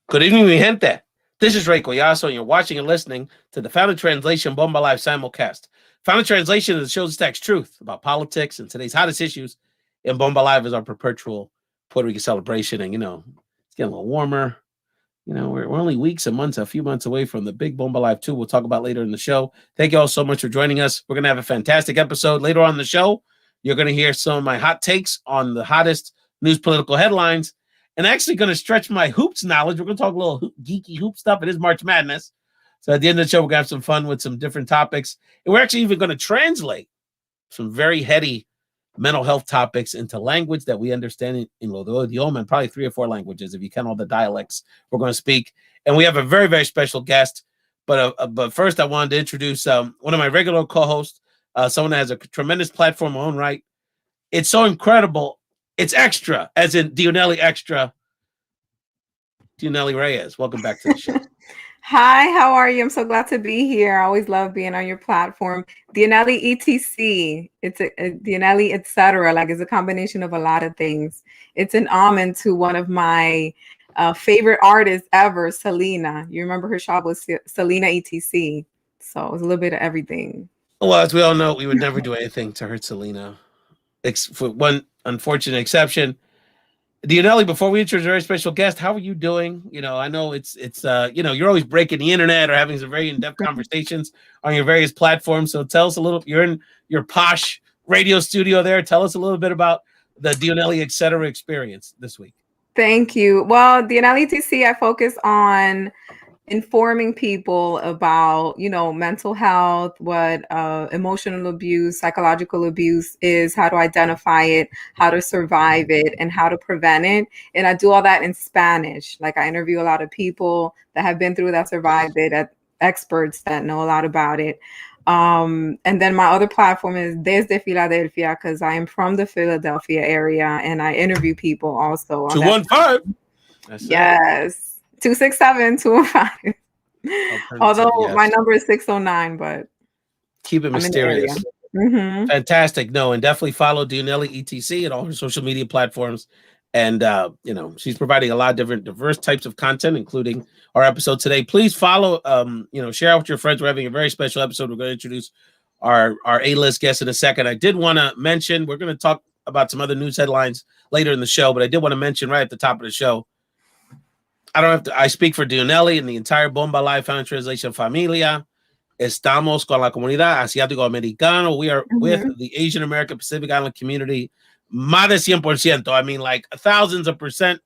Good evening, mi gente. This is Ray Collazo, and you're watching and listening to the Founded Translation Bomba Live simulcast. Founded Translation is the show that stacks truth about politics and today's hottest issues, and Bomba Live is our perpetual Puerto Rican celebration. And, it's getting a little warmer. We're only weeks and months, a few months away from the big Bomba Live 2 we'll talk about later in the show. Thank you all so much for joining us. We're going to have a fantastic episode. Later on in the show, you're going to hear some of my hot takes on the hottest news political headlines. And actually going to stretch my hoops knowledge. We're going to talk a little geeky hoop stuff. It is March Madness. So at the end of the show, we're going to have some fun with some different topics. And we're actually even going to translate some very heady mental health topics into language that we understand in lo idioma, and probably 3 or 4 languages, if you count all the dialects we're going to speak. And we have a very, very special guest. But first, I wanted to introduce one of my regular co-hosts, someone that has a tremendous platform in her own right. It's so incredible. It's extra, as in Dionely extra. Dionely Reyes, welcome back to the show. Hi, how are you? I'm so glad to be here. I always love being on your platform. Dionely ETC, it's a Dionely etc. Like it's a combination of a lot of things. It's an homage to one of my favorite artists ever, Selena. You remember her shop was Selena ETC. So it was a little bit of everything. Well, as we all know, we would never do anything to hurt Selena. For one unfortunate exception. Dionely, before we introduce a very special guest, how are you doing? I know it's you're always breaking the internet or having some very in-depth conversations on your various platforms. So tell us a little, you're in your posh radio studio there. Tell us a little bit about the Dionely etc. experience this week. Thank you. Well, Dionely ETC, I focus on informing people about, mental health, what emotional abuse, psychological abuse is, how to identify it, how to survive it, and how to prevent it. And I do all that in Spanish. Like I interview a lot of people that have been through that, survived it, experts that know a lot about it. And then my other platform is Desde Philadelphia, because I am from the Philadelphia area and I interview people also. 215. Yes. 267-215. Although my number is 609, but keep it mysterious. Mm-hmm. Fantastic. No, and definitely follow Dionely ETC at all her social media platforms. And she's providing a lot of different diverse types of content, including our episode today. Please follow, share out with your friends. We're having a very special episode. We're going to introduce our A-list guest in a second. I did want to mention, we're going to talk about some other news headlines later in the show, but I did want to mention right at the top of the show, I speak for Dionely and the entire Bomba Live Founded Translation Familia. Estamos con la comunidad asiático-americano. We are with the Asian American Pacific Island community. Más de 100%. I mean, like thousands of percent.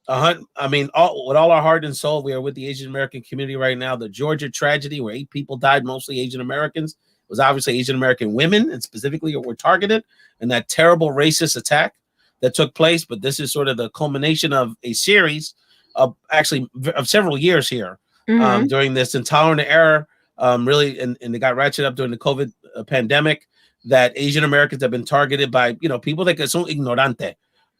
With all our heart and soul, we are with the Asian American community right now. The Georgia tragedy, where 8 people died, mostly Asian Americans, was obviously Asian American women, and specifically were targeted in that terrible racist attack that took place. But this is sort of the culmination of a series of several years here during this intolerant era, really, and they got ratcheted up during the COVID pandemic, that Asian Americans have been targeted by, people that son ignorante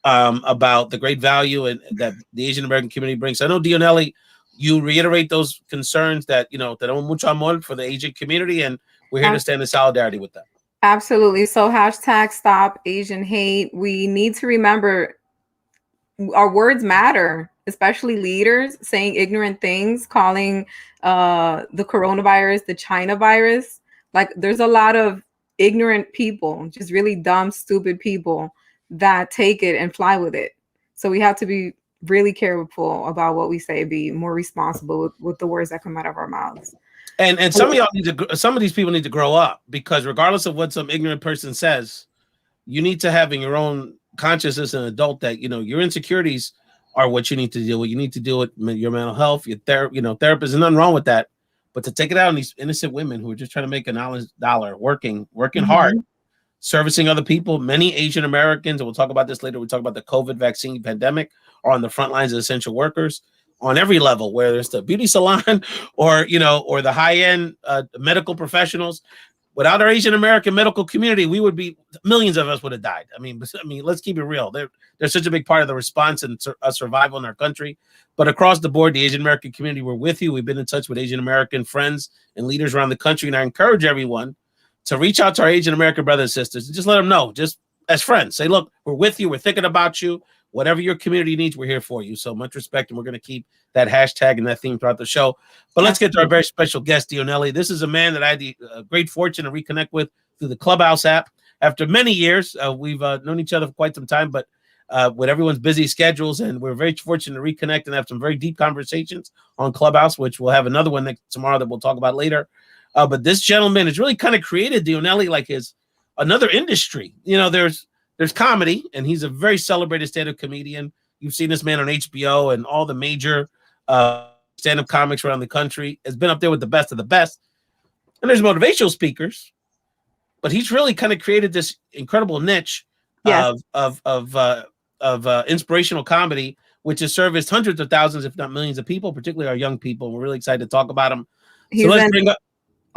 about the great value and that the Asian American community brings. So I know, Dionely, you reiterate those concerns that, tenemos mucho amor for the Asian community, and we're here to stand in solidarity with them. Absolutely. So #Stop Asian Hate. We need to remember our words matter, especially leaders saying ignorant things, calling the coronavirus the China virus. Like there's a lot of ignorant people, just really dumb, stupid people that take it and fly with it. So we have to be really careful about what we say, be more responsible with the words that come out of our mouths. And some of these people need to grow up, because regardless of what some ignorant person says, you need to have in your own consciousness an adult that, your insecurities are what you need to deal with. You need to deal with your mental health, your therapist. There's nothing wrong with that. But to take it out on these innocent women who are just trying to make an honest dollar, working hard, servicing other people, many Asian Americans, and we'll talk about this later, we talk about the COVID vaccine pandemic, are on the front lines of essential workers on every level, whether it's the beauty salon or the high-end medical professionals. Without our Asian American medical community, we would be, millions of us would have died. I mean, let's keep it real. They're such a big part of the response and survival in our country. But across the board, the Asian American community, we're with you. We've been in touch with Asian American friends and leaders around the country. And I encourage everyone to reach out to our Asian American brothers and sisters and just let them know, just as friends, say, look, we're with you. We're thinking about you. whatever your community needs, we're here for you. So much respect, and we're going to keep that hashtag and that theme throughout the show. But let's get to our very special guest, Dionely. This is a man that I had the great fortune to reconnect with through the Clubhouse app. After many years, we've known each other for quite some time, but with everyone's busy schedules, and we're very fortunate to reconnect and have some very deep conversations on Clubhouse, which we'll have another one tomorrow that we'll talk about later. But this gentleman has really kind of created Dionely like his another industry. You know, there's comedy, and he's a very celebrated stand-up comedian. You've seen this man on HBO and all the major stand-up comics around the country. Has been up there with the best of the best. And there's motivational speakers, but he's really kind of created this incredible niche of inspirational comedy, which has serviced hundreds of thousands, if not millions of people, particularly our young people. We're really excited to talk about him. He's an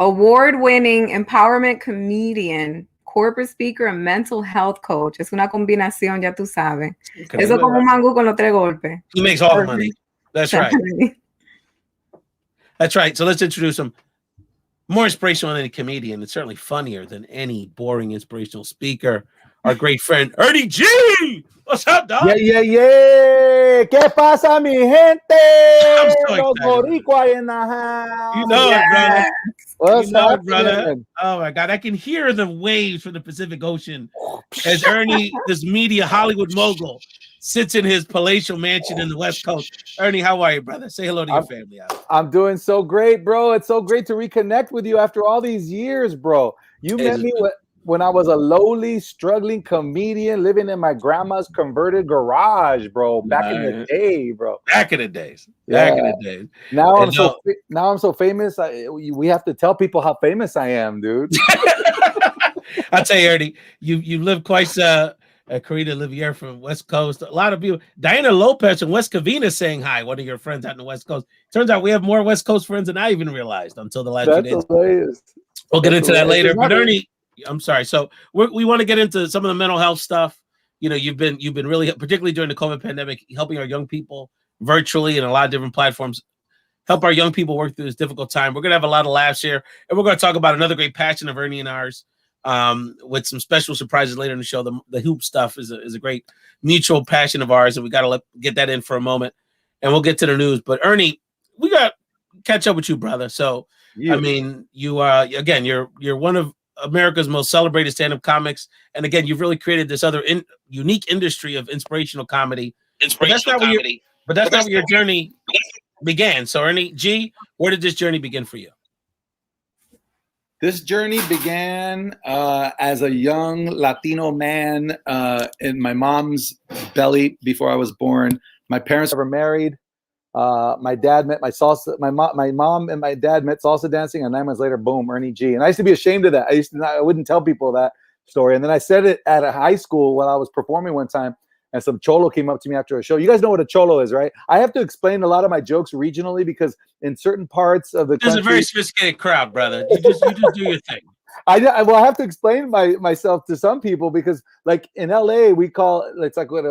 award-winning empowerment comedian, corporate speaker, and mental health coach. Es una combinación, ya tú sabes. Eso como un mangú con los tres golpes. He makes all the money. That's right. That's right. So let's introduce him. More inspirational than any comedian, and certainly funnier than any boring inspirational speaker. Our great friend Ernie G. What's up, dog? Yeah. ¿Qué pasa, mi gente? I'm so Los excited. Boricua in the house. You know it, brother. What's You know up, it, brother? Oh my God, I can hear the waves from the Pacific Ocean as Ernie, this media Hollywood mogul, sits in his palatial mansion in the West Coast. Ernie, how are you, brother? Say hello to your family. I'm doing so great, bro. It's so great to reconnect with you after all these years, bro. You met me when I was a lowly, struggling comedian living in my grandma's converted garage, bro. Back in the day, bro. Back in the days. Now I'm so famous. We have to tell people how famous I am, dude. I'll tell you, Ernie, you live quite Karina Olivier from West Coast. A lot of people. Diana Lopez from West Covina saying hi. One of your friends out in the West Coast. Turns out we have more West Coast friends than I even realized until the last few days. Hilarious. We'll get into that later. But Ernie, I'm sorry. So we want to get into some of the mental health stuff. You know, you've been really, particularly during the COVID pandemic, helping our young people virtually and a lot of different platforms, help our young people work through this difficult time. We're gonna have a lot of laughs here, and we're gonna talk about another great passion of Ernie and ours, with some special surprises later in the show. The hoop stuff is a great mutual passion of ours, and we gotta get that in for a moment, and we'll get to the news. But Ernie, we got to catch up with you, brother. So I mean, you are again, you're one of America's most celebrated stand-up comics, and again, you've really created this other unique industry of inspirational comedy. But that's not where your journey began. So Ernie G, where did this journey begin for you? This journey began as a young Latino man in my mom's belly before I was born. My parents were married. My dad met my mom and my dad met salsa dancing, and 9 months later, boom, Ernie G. And I used to be ashamed of that. I wouldn't tell people that story. And then I said it at a high school when I was performing one time, and some cholo came up to me after a show. You guys know what a cholo is, right? I have to explain a lot of my jokes regionally because in certain parts of the country, it's a very sophisticated crowd, brother. You just do your thing. I have to explain myself to some people because, like in LA, we call it's like what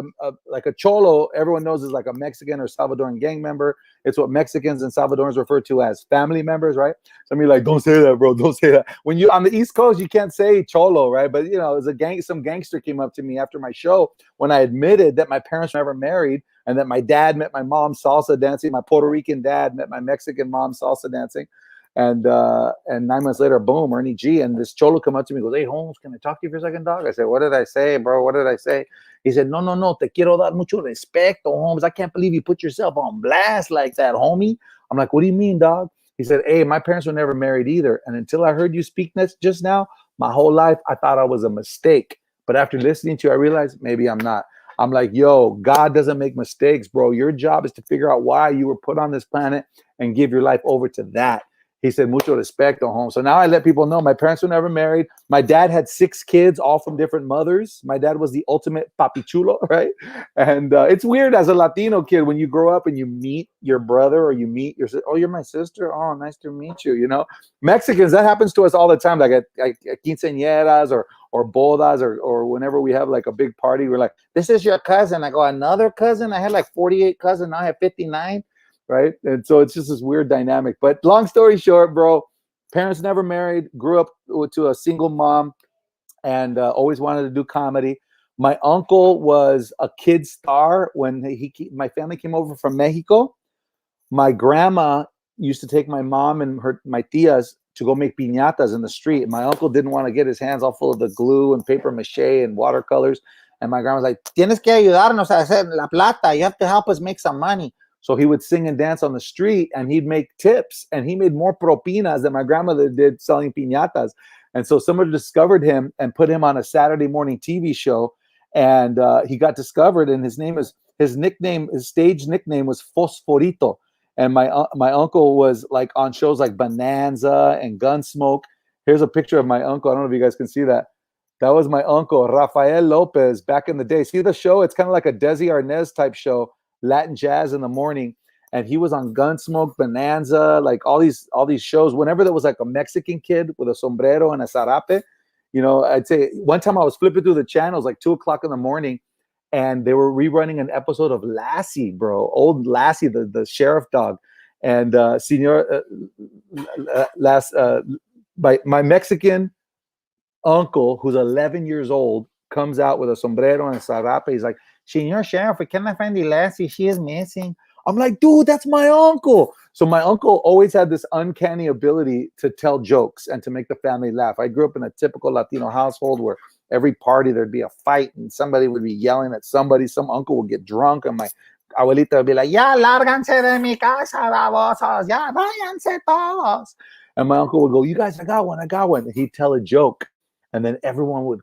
like a cholo. Everyone knows is like a Mexican or Salvadoran gang member. It's what Mexicans and Salvadorans refer to as family members, right? Some of you like, don't say that, bro. Don't say that. When you on the East Coast, you can't say cholo, right? But you know, some gangster came up to me after my show when I admitted that my parents were never married and that my dad met my mom salsa dancing. My Puerto Rican dad met my Mexican mom salsa dancing. And 9 months later, boom, Ernie G. And this cholo come up to me and goes, hey, Holmes, can I talk to you for a second, dog? I said, what did I say, bro? What did I say? He said, no, te quiero dar mucho respeto, Holmes. I can't believe you put yourself on blast like that, homie. I'm like, what do you mean, dog? He said, hey, my parents were never married either. And until I heard you speak just now, my whole life, I thought I was a mistake. But after listening to you, I realized maybe I'm not. I'm like, yo, God doesn't make mistakes, bro. Your job is to figure out why you were put on this planet and give your life over to that. He said, mucho respeto, home. So now I let people know my parents were never married. My dad had 6 kids, all from different mothers. My dad was the ultimate papi chulo, right? And it's weird as a Latino kid when you grow up and you meet your brother or you meet your sister. Oh, you're my sister? Oh, nice to meet you, you know? Mexicans, that happens to us all the time, like at quinceañeras or bodas or whenever we have like a big party. We're like, this is your cousin. I go, another cousin? I had like 48 cousins. Now I have 59. Right. And so it's just this weird dynamic. But long story short, bro, parents never married, grew up to a single mom and always wanted to do comedy. My uncle was a kid star when my family came over from Mexico. My grandma used to take my mom and my tias to go make piñatas in the street. My uncle didn't want to get his hands all full of the glue and paper mache and watercolors. And my grandma was like, tienes que ayudarnos a hacer la plata. You have to help us make some money. So he would sing and dance on the street, and he'd make tips, and he made more propinas than my grandmother did selling piñatas. And so somebody discovered him and put him on a Saturday morning TV show, and he got discovered. And his stage nickname was Fosforito. And my uncle was like on shows like Bonanza and Gunsmoke. Here's a picture of my uncle. I don't know if you guys can see that. That was my uncle, Rafael Lopez, back in the day. See the show? It's kind of like a Desi Arnaz type show, Latin jazz in the morning. And he was on Gunsmoke, Bonanza, like all these shows. Whenever there was like a Mexican kid with a sombrero and a zarape, I'd say one time I was flipping through the channels like 2:00 in the morning, and they were rerunning an episode of Lassie, bro, old Lassie, the sheriff dog, and my Mexican uncle, who's 11 years old, comes out with a sombrero and a zarape. He's like, "Señor Sheriff, we cannot find the Lassie. She is missing." I'm like, dude, that's my uncle. So my uncle always had this uncanny ability to tell jokes and to make the family laugh. I grew up in a typical Latino household where every party there'd be a fight and somebody would be yelling at somebody. Some uncle would get drunk and my abuelita would be like, "Ya lárganse de mi casa, babosos. Ya váyanse todos." And my uncle would go, "You guys, I got one. And he'd tell a joke. And then everyone would,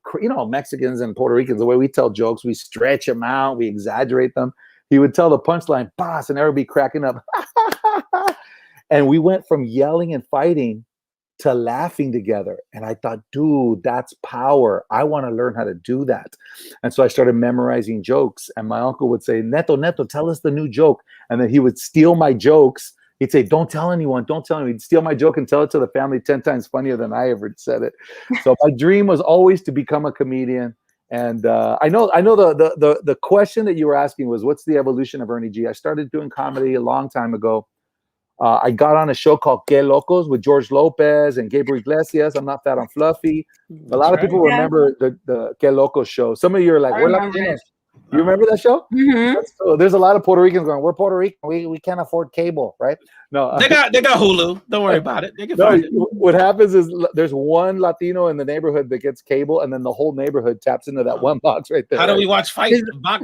Mexicans and Puerto Ricans, the way we tell jokes, we stretch them out, we exaggerate them. He would tell the punchline, boss, and everybody cracking up. And we went from yelling and fighting to laughing together. And I thought, dude, that's power. I want to learn how to do that. And so I started memorizing jokes. And my uncle would say, Neto, tell us the new joke. And then he would steal my jokes. He'd say, don't tell anyone. He'd steal my joke and tell it to the family 10 times funnier than I ever said it. So my dream was always to become a comedian. And I know the question that you were asking was, what's the evolution of Ernie G? I started doing comedy a long time ago. I got on a show called Que Locos with George Lopez and Gabriel Iglesias. I'm Not Fat, I'm Fluffy. A lot of people remember the Que Locos show. Some of you are like, we're Latinos. You remember that show? Mm-hmm. So there's a lot of Puerto Ricans going, we're Puerto Rican. We can't afford cable, right? No, they got Hulu. Don't worry about it. They can find it. What happens is there's one Latino in the neighborhood that gets cable, and then the whole neighborhood taps into that one box right there. How do we watch fights,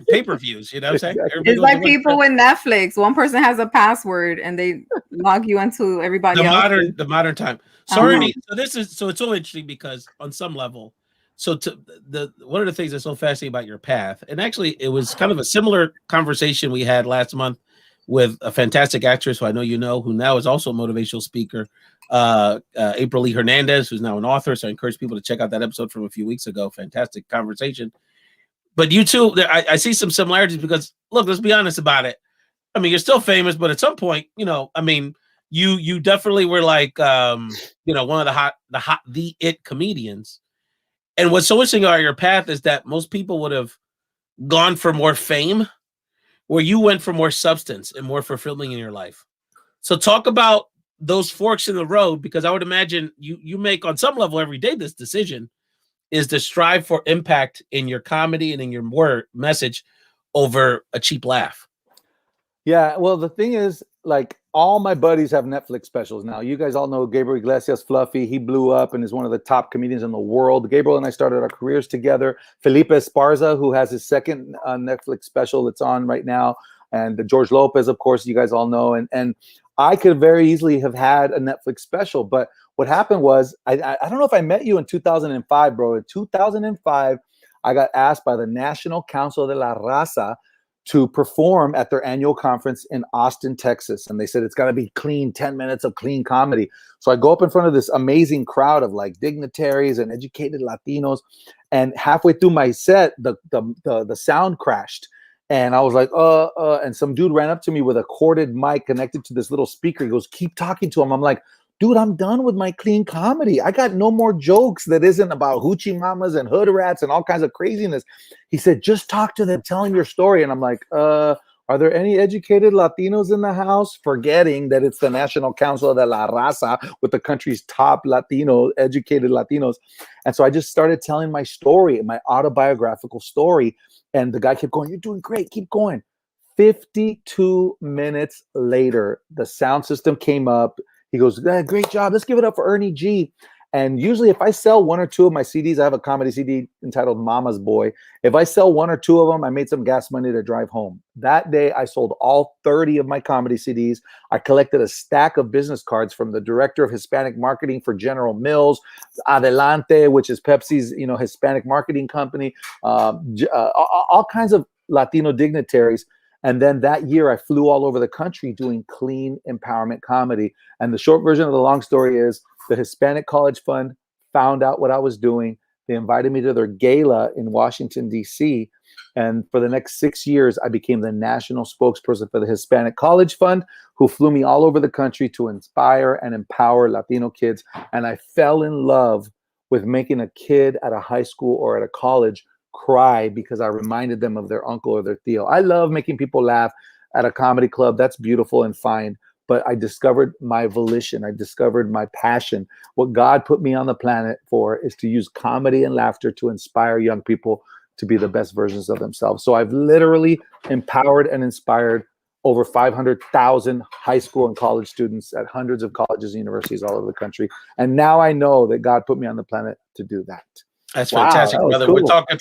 pay-per-views? You know what I'm saying? Exactly. It's like people with Netflix. One person has a password, and they log you into everybody else. The modern time. So Ernie, it's so interesting because on some level. So one of the things that's so fascinating about your path, and actually it was kind of a similar conversation we had last month with a fantastic actress who I know you know, who now is also a motivational speaker, April Lee Hernandez, who's now an author. So I encourage people to check out that episode from a few weeks ago. Fantastic conversation. But you two, I see some similarities because, look, let's be honest about it. I mean, you're still famous, but at some point, you definitely were like, one of the it comedians. And what's so interesting about your path is that most people would have gone for more fame, where you went for more substance and more fulfilling in your life. So talk about those forks in the road, because I would imagine you make on some level every day this decision is to strive for impact in your comedy and in your word message over a cheap laugh. Yeah, well, the thing is, like, all my buddies have Netflix specials now. You guys all know Gabriel Iglesias, Fluffy. He blew up and is one of the top comedians in the world. Gabriel and I started our careers together. Felipe Esparza, who has his second Netflix special that's on right now. And George Lopez, of course, you guys all know. And I could very easily have had a Netflix special. But what happened was, I don't know if I met you in 2005, bro. In 2005, I got asked by the National Council de la Raza to perform at their annual conference in Austin, Texas. And they said, it's got to be clean, 10 minutes of clean comedy. So I go up in front of this amazing crowd of like dignitaries and educated Latinos. And halfway through my set, the sound crashed. And I was like, and some dude ran up to me with a corded mic connected to this little speaker. He goes, keep talking to him. I'm like, dude, I'm done with my clean comedy. I got no more jokes that isn't about hoochie mamas and hood rats and all kinds of craziness. He said, just talk to them, tell them your story. And I'm like, Are there any educated Latinos in the house? Forgetting that it's the National Council de la Raza with the country's top educated Latinos. And so I just started telling my story, my autobiographical story. And the guy kept going, "You're doing great. Keep going." 52 minutes later, the sound system came up. He goes, "Great job. Let's give it up for Ernie G." And usually if I sell one or two of my CDs, I have a comedy CD entitled Mama's Boy. If I sell one or two of them, I made some gas money to drive home. That day, I sold all 30 of my comedy CDs. I collected a stack of business cards from the director of Hispanic marketing for General Mills, Adelante, which is Pepsi's, Hispanic marketing company, all kinds of Latino dignitaries. And then that year, I flew all over the country doing clean empowerment comedy. And the short version of the long story is the Hispanic College Fund found out what I was doing. They invited me to their gala in Washington, D.C. And for the next 6 years, I became the national spokesperson for the Hispanic College Fund, who flew me all over the country to inspire and empower Latino kids. And I fell in love with making a kid at a high school or at a college cry because I reminded them of their uncle or their tío. I love making people laugh at a comedy club. That's beautiful and fine. But I discovered my volition. I discovered my passion. What God put me on the planet for is to use comedy and laughter to inspire young people to be the best versions of themselves. So I've literally empowered and inspired over 500,000 high school and college students at hundreds of colleges and universities all over the country. And now I know that God put me on the planet to do that. That's fantastic, that brother. cool. We're talking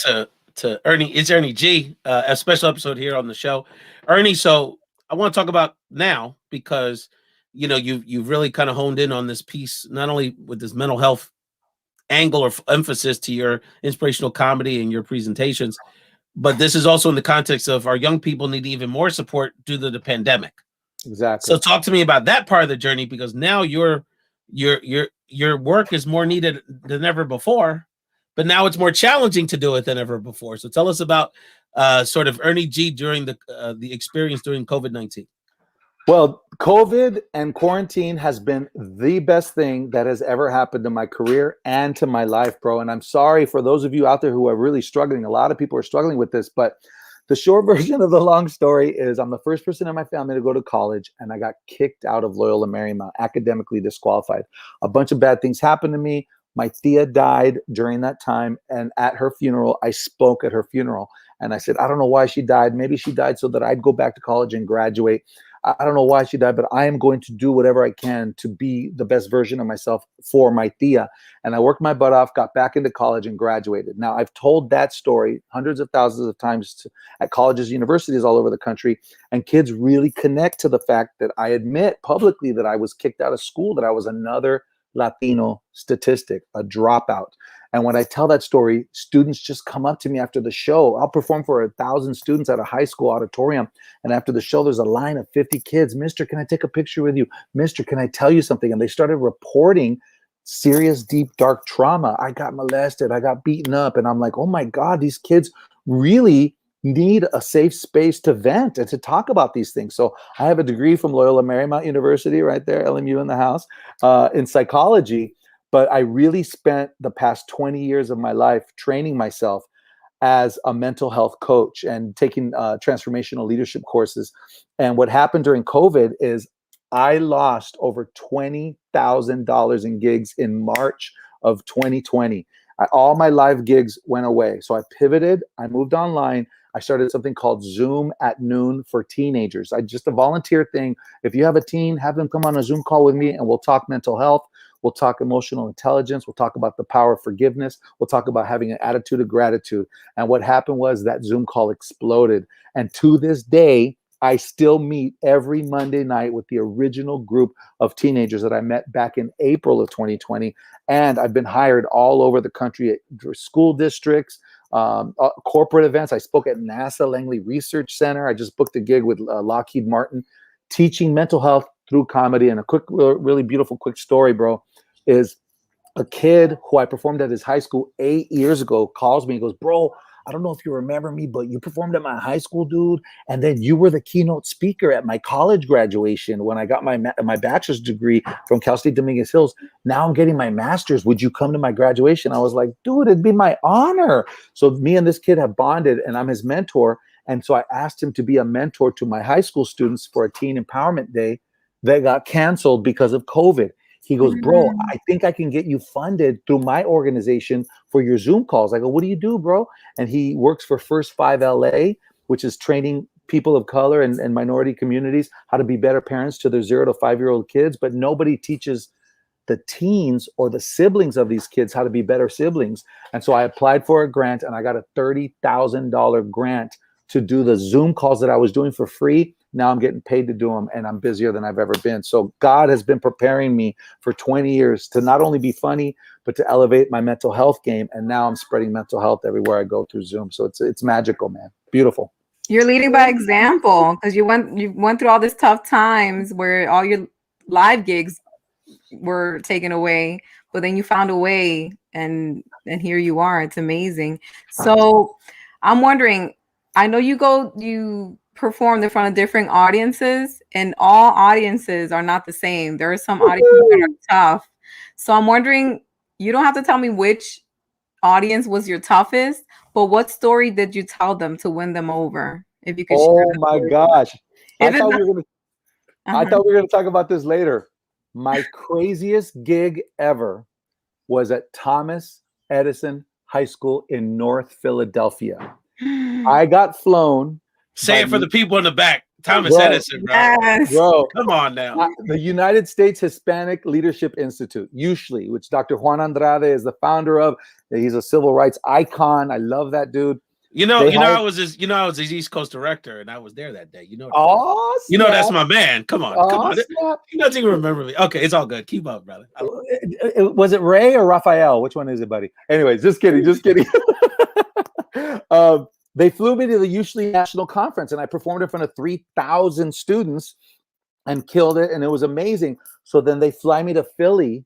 to Ernie. It's Ernie G, a special episode here on the show. Ernie, so I want to talk about now because you've really kind of honed in on this piece, not only with this mental health angle or emphasis to your inspirational comedy and your presentations, but this is also in the context of our young people need even more support due to the pandemic. Exactly. So talk to me about that part of the journey, because now your work is more needed than ever before, but now it's more challenging to do it than ever before. So tell us about sort of Ernie G during the experience during COVID-19. Well, COVID and quarantine has been the best thing that has ever happened to my career and to my life, bro. And I'm sorry for those of you out there who are really struggling. A lot of people are struggling with this, but the short version of the long story is I'm the first person in my family to go to college, and I got kicked out of Loyola Marymount, academically disqualified. A bunch of bad things happened to me. My tia died during that time, and at her funeral, I spoke at her funeral. And I said, I don't know why she died. Maybe she died so that I'd go back to college and graduate. I don't know why she died, but I am going to do whatever I can to be the best version of myself for my tia. And I worked my butt off, got back into college, and graduated. Now, I've told that story hundreds of thousands of times at colleges, universities all over the country, and kids really connect to the fact that I admit publicly that I was kicked out of school, that I was another Latino statistic, a dropout. And when I tell that story, students just come up to me after the show. I'll perform for 1,000 students at a high school auditorium. And after the show, there's a line of 50 kids. Mister, can I take a picture with you? Mister, can I tell you something? And they started reporting serious, deep, dark trauma. I got molested. I got beaten up. And I'm like, oh my God, these kids really need a safe space to vent and to talk about these things. So I have a degree from Loyola Marymount University right there, LMU in the house, in psychology. But I really spent the past 20 years of my life training myself as a mental health coach and taking transformational leadership courses. And what happened during COVID is I lost over $20,000 in gigs in March of 2020. All my live gigs went away. So I pivoted, I moved online. I started something called Zoom at Noon for teenagers. Just a volunteer thing. If you have a teen, have them come on a Zoom call with me and we'll talk mental health. We'll talk emotional intelligence. We'll talk about the power of forgiveness. We'll talk about having an attitude of gratitude. And what happened was that Zoom call exploded. And to this day, I still meet every Monday night with the original group of teenagers that I met back in April of 2020. And I've been hired all over the country at school districts, corporate events. I spoke at NASA Langley Research Center. I just booked a gig with Lockheed Martin, teaching mental health through comedy. And a quick, really beautiful, quick story, bro, is a kid who I performed at his high school 8 years ago calls me and goes, bro, I don't know if you remember me, but you performed at my high school, dude. And then you were the keynote speaker at my college graduation when I got my bachelor's degree from Cal State Dominguez Hills. Now I'm getting my master's. Would you come to my graduation? I was like, dude, it'd be my honor. So me and this kid have bonded, and I'm his mentor. And so I asked him to be a mentor to my high school students for a teen empowerment day that got canceled because of COVID. He goes, bro, I think I can get you funded through my organization for your Zoom calls. I go, what do you do, bro? And he works for First 5 LA, which is training people of color and minority communities how to be better parents to their 0 to 5-year-old kids. But nobody teaches the teens or the siblings of these kids how to be better siblings. And so I applied for a grant, and I got a $30,000 grant to do the Zoom calls that I was doing for free. Now I'm getting paid to do them, and I'm busier than I've ever been. So God has been preparing me for 20 years to not only be funny, but to elevate my mental health game. And now I'm spreading mental health everywhere I go through Zoom. So it's magical, man. Beautiful. You're leading by example, because you went through all this tough times where all your live gigs were taken away, but then you found a way, and here you are. It's amazing. So I'm wondering, I know you performed in front of different audiences, and all audiences are not the same. There are some audiences that are tough. So I'm wondering, you don't have to tell me which audience was your toughest, but what story did you tell them to win them over? If you could share. Oh my gosh. I thought we were going to talk about this later. My craziest gig ever was at Thomas Edison High School in North Philadelphia. I got flown. Say it for the people in the back. Thomas Edison, bro. Yes. Bro, come on now. The United States Hispanic Leadership Institute, USHLI, which Dr. Juan Andrade is the founder of. He's a civil rights icon. I love that dude. I was his East Coast director, and I was there that day. That's my man. Come on. Snap. He doesn't even remember me. Okay, it's all good. Keep up, brother. Was it Ray or Raphael? Which one is it, buddy? Anyways, just kidding. They flew me to the USHLI National Conference, and I performed in front of 3,000 students and killed it, and it was amazing. So then they fly me to Philly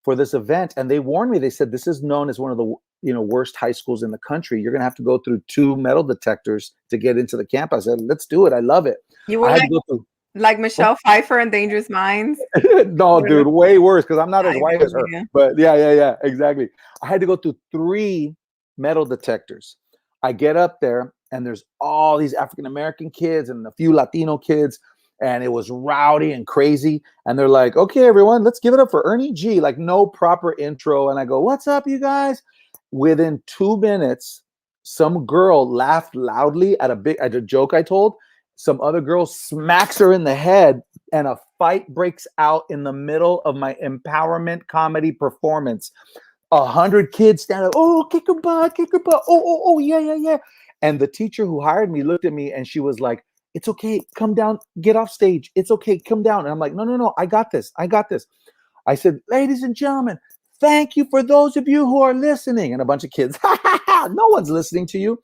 for this event, and they warned me. They said, this is known as one of the worst high schools in the country. You're going to have to go through 2 metal detectors to get into the campus. I said, let's do it. I love it. You were like Michelle Pfeiffer in Dangerous Minds? No, dude, way worse, because I'm not as white as her. But yeah, exactly. I had to go through 3 metal detectors. I get up there, and there's all these African-American kids and a few Latino kids, and it was rowdy and crazy. And they're like, okay, everyone, let's give it up for Ernie G. Like, no proper intro. And I go, what's up, you guys? Within 2 minutes, some girl laughed loudly at a joke I told. Some other girl smacks her in the head, and a fight breaks out in the middle of my empowerment comedy performance. 100 kids stand up. Oh, kick her butt, kick her butt. Oh, yeah. And the teacher who hired me looked at me, and she was like, it's okay, come down, get off stage. It's okay, come down. And I'm like, no, I got this. I said, ladies and gentlemen, thank you for those of you who are listening. And a bunch of kids, no one's listening to you.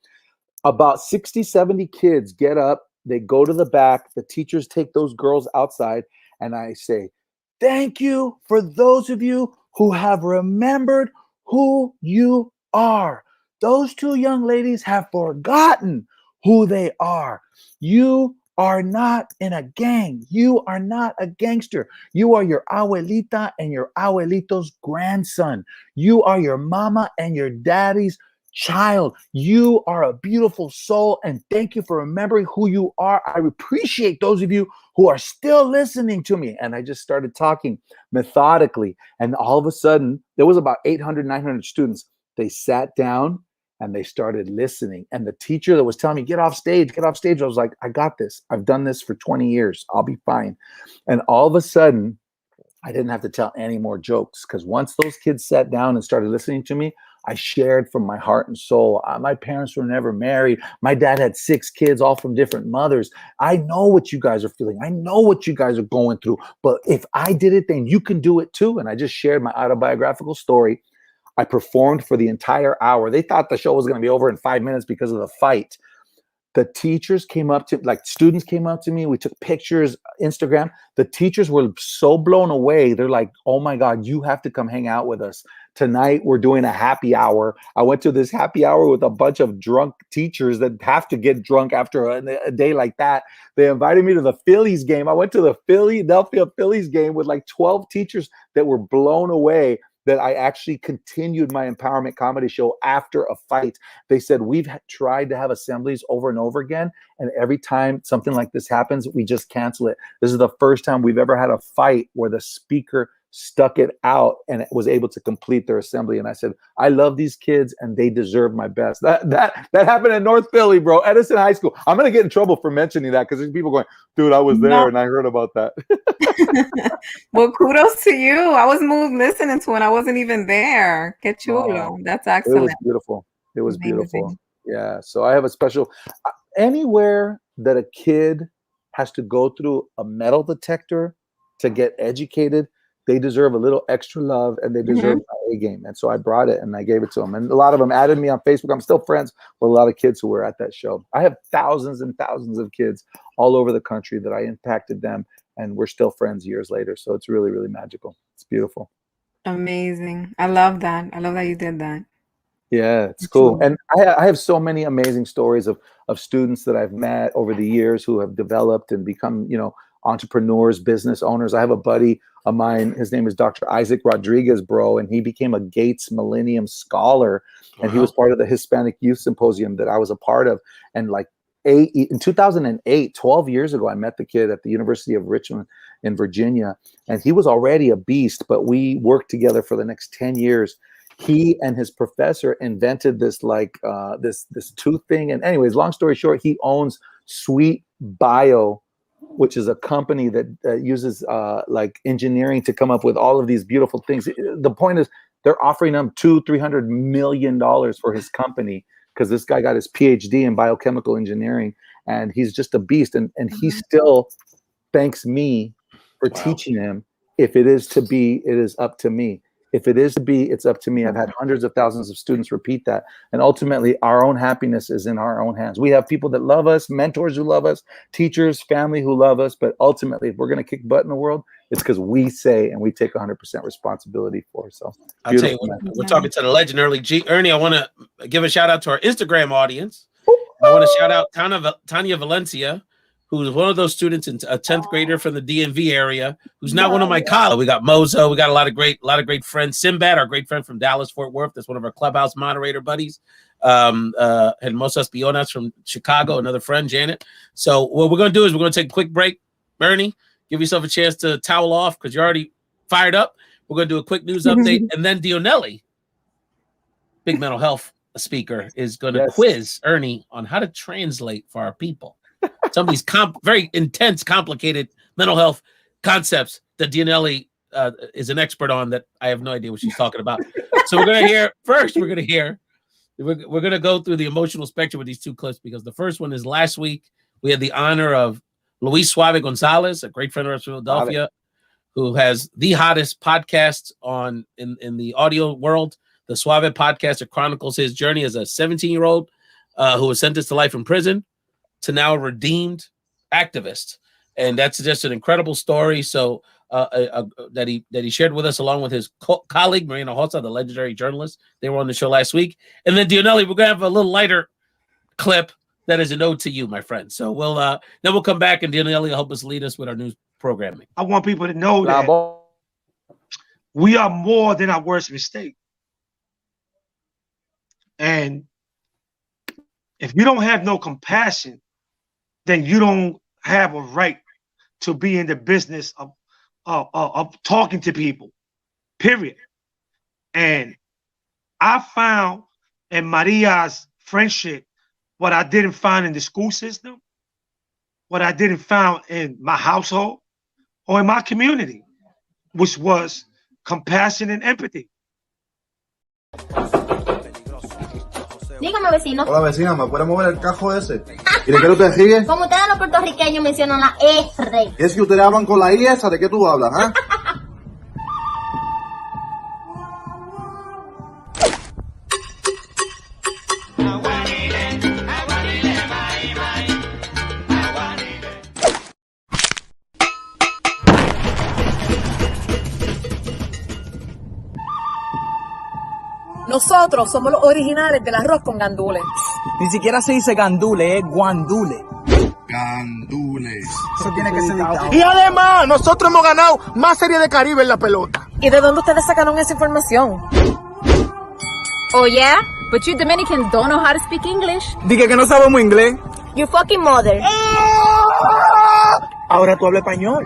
About 60, 70 kids get up. They go to the back. The teachers take those girls outside. And I say, thank you for those of you who have remembered who you are. Those 2 young ladies have forgotten who they are. You are not in a gang. You are not a gangster. You are your abuelita and your abuelito's grandson. You are your mama and your daddy's child. You are a beautiful soul, and thank you for remembering who you are. I appreciate those of you who are still listening to me. And I just started talking methodically, and all of a sudden there was about 800, 900 students. They sat down and they started listening. And the teacher that was telling me, get off stage, I was like, I got this. I've done this for 20 years. I'll be fine. And all of a sudden, I didn't have to tell any more jokes, because once those kids sat down and started listening to me, I shared from my heart and soul. My parents were never married. My dad had 6 kids, all from different mothers. I know what you guys are feeling. I know what you guys are going through. But if I did it, then you can do it too. And I just shared my autobiographical story. I performed for the entire hour. They thought the show was going to be over in 5 minutes because of the fight. The teachers came up to, like, students came up to me. We took pictures, Instagram. The teachers were so blown away. They're like, oh my God, you have to come hang out with us. Tonight, we're doing a happy hour. I went to this happy hour with a bunch of drunk teachers that have to get drunk after a day like that. They invited me to the Phillies game. I went to the Philadelphia Phillies game with like 12 teachers that were blown away. that I actually continued my empowerment comedy show after a fight. They said, we've tried to have assemblies over and over again, and every time something like this happens, we just cancel it. This is the first time we've ever had a fight where the speaker stuck it out and was able to complete their assembly. And I said, I love these kids and they deserve my best. That happened in North Philly, bro. Edison High School. I'm gonna get in trouble for mentioning that because there's people going, dude, I was there and I heard about that. Well, kudos to you. I was moved listening to it. I wasn't even there. Que chulo. That's excellent. It was beautiful. It was beautiful. Yeah. So I have a special, anywhere that a kid has to go through a metal detector to get educated, they deserve a little extra love and they deserve my A game. And so I brought it and I gave it to them. And a lot of them added me on Facebook. I'm still friends with a lot of kids who were at that show. I have thousands and thousands of kids all over the country that I impacted them, and we're still friends years later. So it's really, really magical. It's beautiful. Amazing. I love that. I love that you did that. Yeah, it's cool. And I have so many amazing stories of students that I've met over the years who have developed and become, you know, entrepreneurs, business owners. I have a buddy of mine, his name is Dr. Isaac Rodriguez, bro, and he became a Gates Millennium Scholar, and he was part of the Hispanic Youth Symposium that I was a part of. And like in 2008, 12 years ago, I met the kid at the University of Richmond in Virginia, and he was already a beast, but we worked together for the next 10 years. He and his professor invented this like this tooth thing. And anyways, long story short, he owns Sweet Bio, which is a company that uses like engineering to come up with all of these beautiful things. The point is they're offering him $200-300 million for his company because this guy got his PhD in biochemical engineering, and he's just a beast. And he still thanks me for teaching him. If it is to be, it is up to me. If it is to be, it's up to me. I've had hundreds of thousands of students repeat that. And ultimately, our own happiness is in our own hands. We have people that love us, mentors who love us, teachers, family who love us. But ultimately, if we're going to kick butt in the world, it's because we say and we take 100% responsibility for it. So I'll tell you what, we're talking to the legend Ernie G. Ernie, I want to give a shout out to our Instagram audience. I want to shout out Tanya Valencia, who's one of those students, a 10th grader from the DMV area, who's now one of my colleagues. We got Mozo. We got a lot of great friends. Sinbad, our great friend from Dallas, Fort Worth. That's one of our clubhouse moderator buddies. And Mosas Bionas from Chicago, another friend, Janet. So what we're going to do is we're going to take a quick break. Ernie, give yourself a chance to towel off because you're already fired up. We're going to do a quick news update. And then Dionely, big mental health speaker, is going to quiz Ernie on how to translate for our people some of these very intense, complicated mental health concepts that Dionely is an expert on that I have no idea what she's talking about. So we're going to hear first. We're going to go through the emotional spectrum with these two clips because the first one is last week we had the honor of Luis Suave Gonzalez, a great friend of ours from Philadelphia, who has the hottest podcast in the audio world. The Suave podcast that chronicles his journey as a 17-year-old who was sentenced to life in prison to now a redeemed activist. And that's just an incredible story. So that he shared with us along with his colleague, Marina Hossa, the legendary journalist. They were on the show last week. And then Dionely, we're going to have a little lighter clip that is an ode to you, my friend. So then we'll come back and Dionely will help us lead us with our news programming. I want people to know that we are more than our worst mistake. And if you don't have no compassion, then you don't have a right to be in the business of talking to people, period. And I found in Maria's friendship what I didn't find in the school system, what I didn't find in my household or in my community, which was compassion and empathy. Dígame, vecino. Hola, vecina, ¿me puede mover el cajo ese? ¿Y de qué usted ríe? Como ustedes los puertorriqueños mencionan la R. ¿Es que ustedes hablan con la I esa? ¿De qué tú hablas, ah? Nosotros somos los originales del arroz con gandules. Ni siquiera se dice gandule, es guandule. Gandules. Eso tiene que ser. Y además, nosotros hemos ganado más series de Caribe en la pelota. ¿Y de dónde ustedes sacaron esa información? Oh yeah? But you Dominicans don't know how to speak English. Dije que no sabemos inglés. Your fucking mother. Ahora tú hablas español.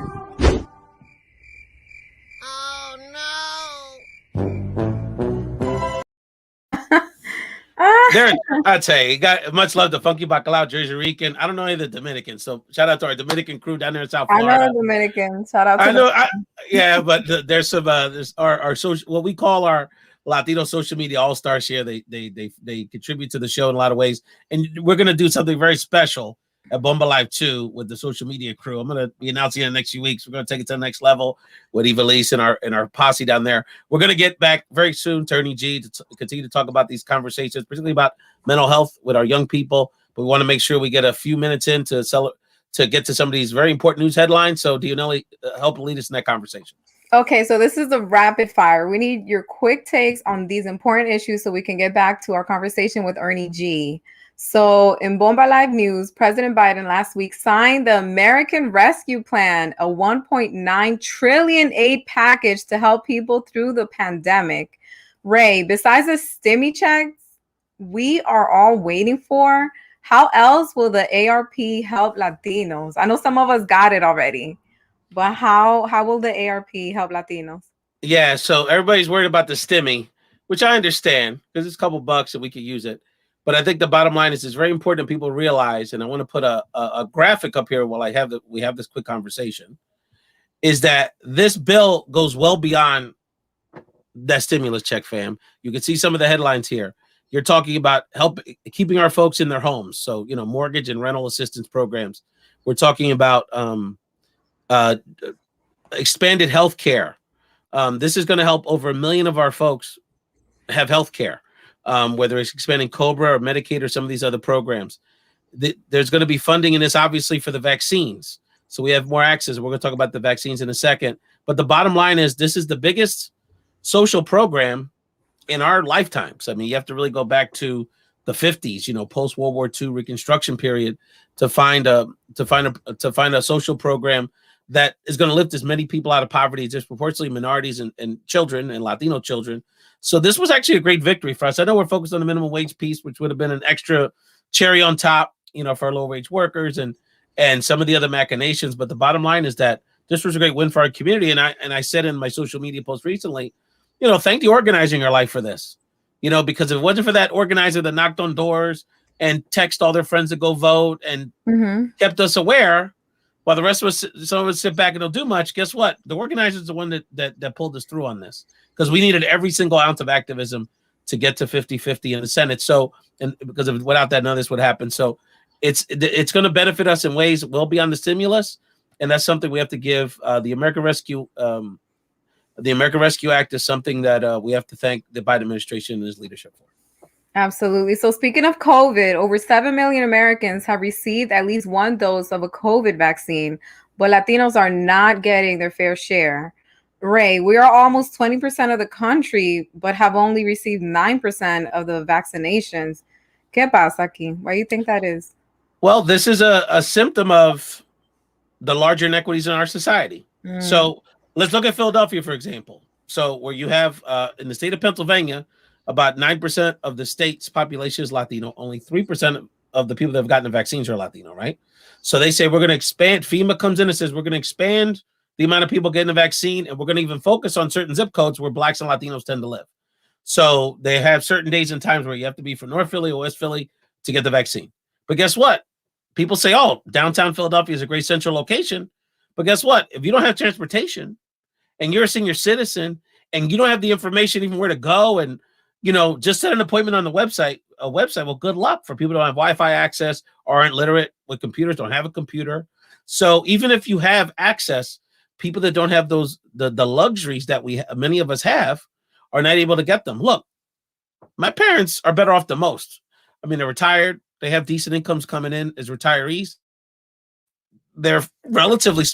There, I tell you, got much love to Funky Bacalao, Jersey Rican. I don't know any of the Dominicans, so shout out to our Dominican crew down there in South I Florida. know Dominican. Shout out to I know, them. yeah, but there's some there's our social, what we call our Latino social media all stars here. They contribute to the show in a lot of ways, and we're gonna do something very special at Bomba Live 2 with the social media crew. I'm gonna be announcing in the next few weeks. We're gonna take it to the next level with Evilise and our posse down there. We're gonna get back very soon to Ernie G to continue to talk about these conversations, particularly about mental health with our young people. But we want to make sure we get a few minutes in to get to some of these very important news headlines. So Dionely, help lead us in that conversation. Okay, so this is a rapid fire. We need your quick takes on these important issues so we can get back to our conversation with Ernie G. So in Bomba Live News, President Biden last week signed the American Rescue Plan, a $1.9 trillion aid package to help people through the pandemic. Ray, besides the stimmy checks we are all waiting for, how else will the ARP help Latinos? I know some of us got it already, but how will the ARP help Latinos? Yeah, so everybody's worried about the stimmy, which I understand because it's a couple bucks and we could use it. But I think the bottom line is it's very important that people realize, and I want to put a graphic up here while we have this quick conversation, is that this bill goes well beyond that stimulus check, fam. You can see some of the headlines here. You're talking about keeping our folks in their homes. So, mortgage and rental assistance programs. We're talking about expanded health care. This is going to help over 1 million of our folks have health care. Whether it's expanding COBRA or Medicaid or some of these other programs. There's going to be funding in this, obviously, for the vaccines. So we have more access. We're going to talk about the vaccines in a second. But the bottom line is this is the biggest social program in our lifetimes. I mean, you have to really go back to the 50s, post-World War II Reconstruction period to find a social program that is going to lift as many people out of poverty, disproportionately minorities and children and Latino children. So this was actually a great victory for us. I know we're focused on the minimum wage piece, which would have been an extra cherry on top, for our low wage workers and some of the other machinations. But the bottom line is that this was a great win for our community. And I said in my social media post recently, thank the organizer in your life for this, because if it wasn't for that organizer that knocked on doors and text all their friends to go vote and kept us aware, while the rest of us, some of us sit back and don't do much, guess what? The organizer is the one that pulled us through on this because we needed every single ounce of activism to get to 50-50 in the Senate. So, and because without that, none of this would happen. So it's going to benefit us in ways well beyond the stimulus. And that's something we have to give the American Rescue. The American Rescue Act is something that we have to thank the Biden administration and his leadership for. Absolutely. So speaking of COVID, over 7 million Americans have received at least one dose of a COVID vaccine, but Latinos are not getting their fair share. Ray, we are almost 20% of the country, but have only received 9% of the vaccinations. ¿Qué pasa aquí? Why do you think that is? Well, this is a symptom of the larger inequities in our society. So let's look at Philadelphia, for example. So where you have in the state of Pennsylvania, about 9% of the state's population is Latino. Only 3% of the people that have gotten the vaccines are Latino, right? So they say we're going to expand. FEMA comes in and says we're going to expand the amount of people getting the vaccine, and we're going to even focus on certain zip codes where Blacks and Latinos tend to live. So they have certain days and times where you have to be from North Philly or West Philly to get the vaccine. But guess what? People say, oh, downtown Philadelphia is a great central location. But guess what? If you don't have transportation and you're a senior citizen and you don't have the information even where to go and just set an appointment on the website, well, good luck for people who don't have Wi-Fi access or aren't literate with computers, don't have a computer. So even if you have access, people that don't have the luxuries that many of us have are not able to get them. Look, my parents are better off than most. I mean, they're retired. They have decent incomes coming in as retirees. They're relatively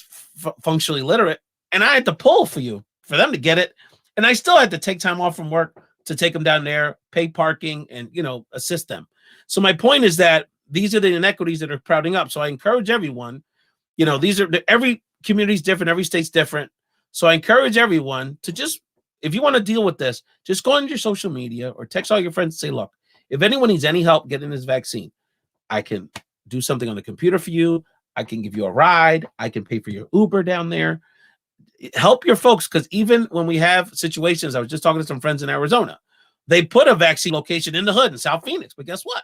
functionally literate. And I had to pull for them to get it. And I still had to take time off from work to take them down there, pay parking, and, assist them. So my point is that these are the inequities that are crowding up. So I encourage everyone, every community is different, every state's different. So I encourage everyone to just if you want to deal with this, just go on your social media or text all your friends and say, look, if anyone needs any help getting this vaccine, I can do something on the computer for you. I can give you a ride. I can pay for your Uber down there. Help your folks, because even when we have situations, I was just talking to some friends in Arizona, they put a vaccine location in the hood in South Phoenix. But guess what?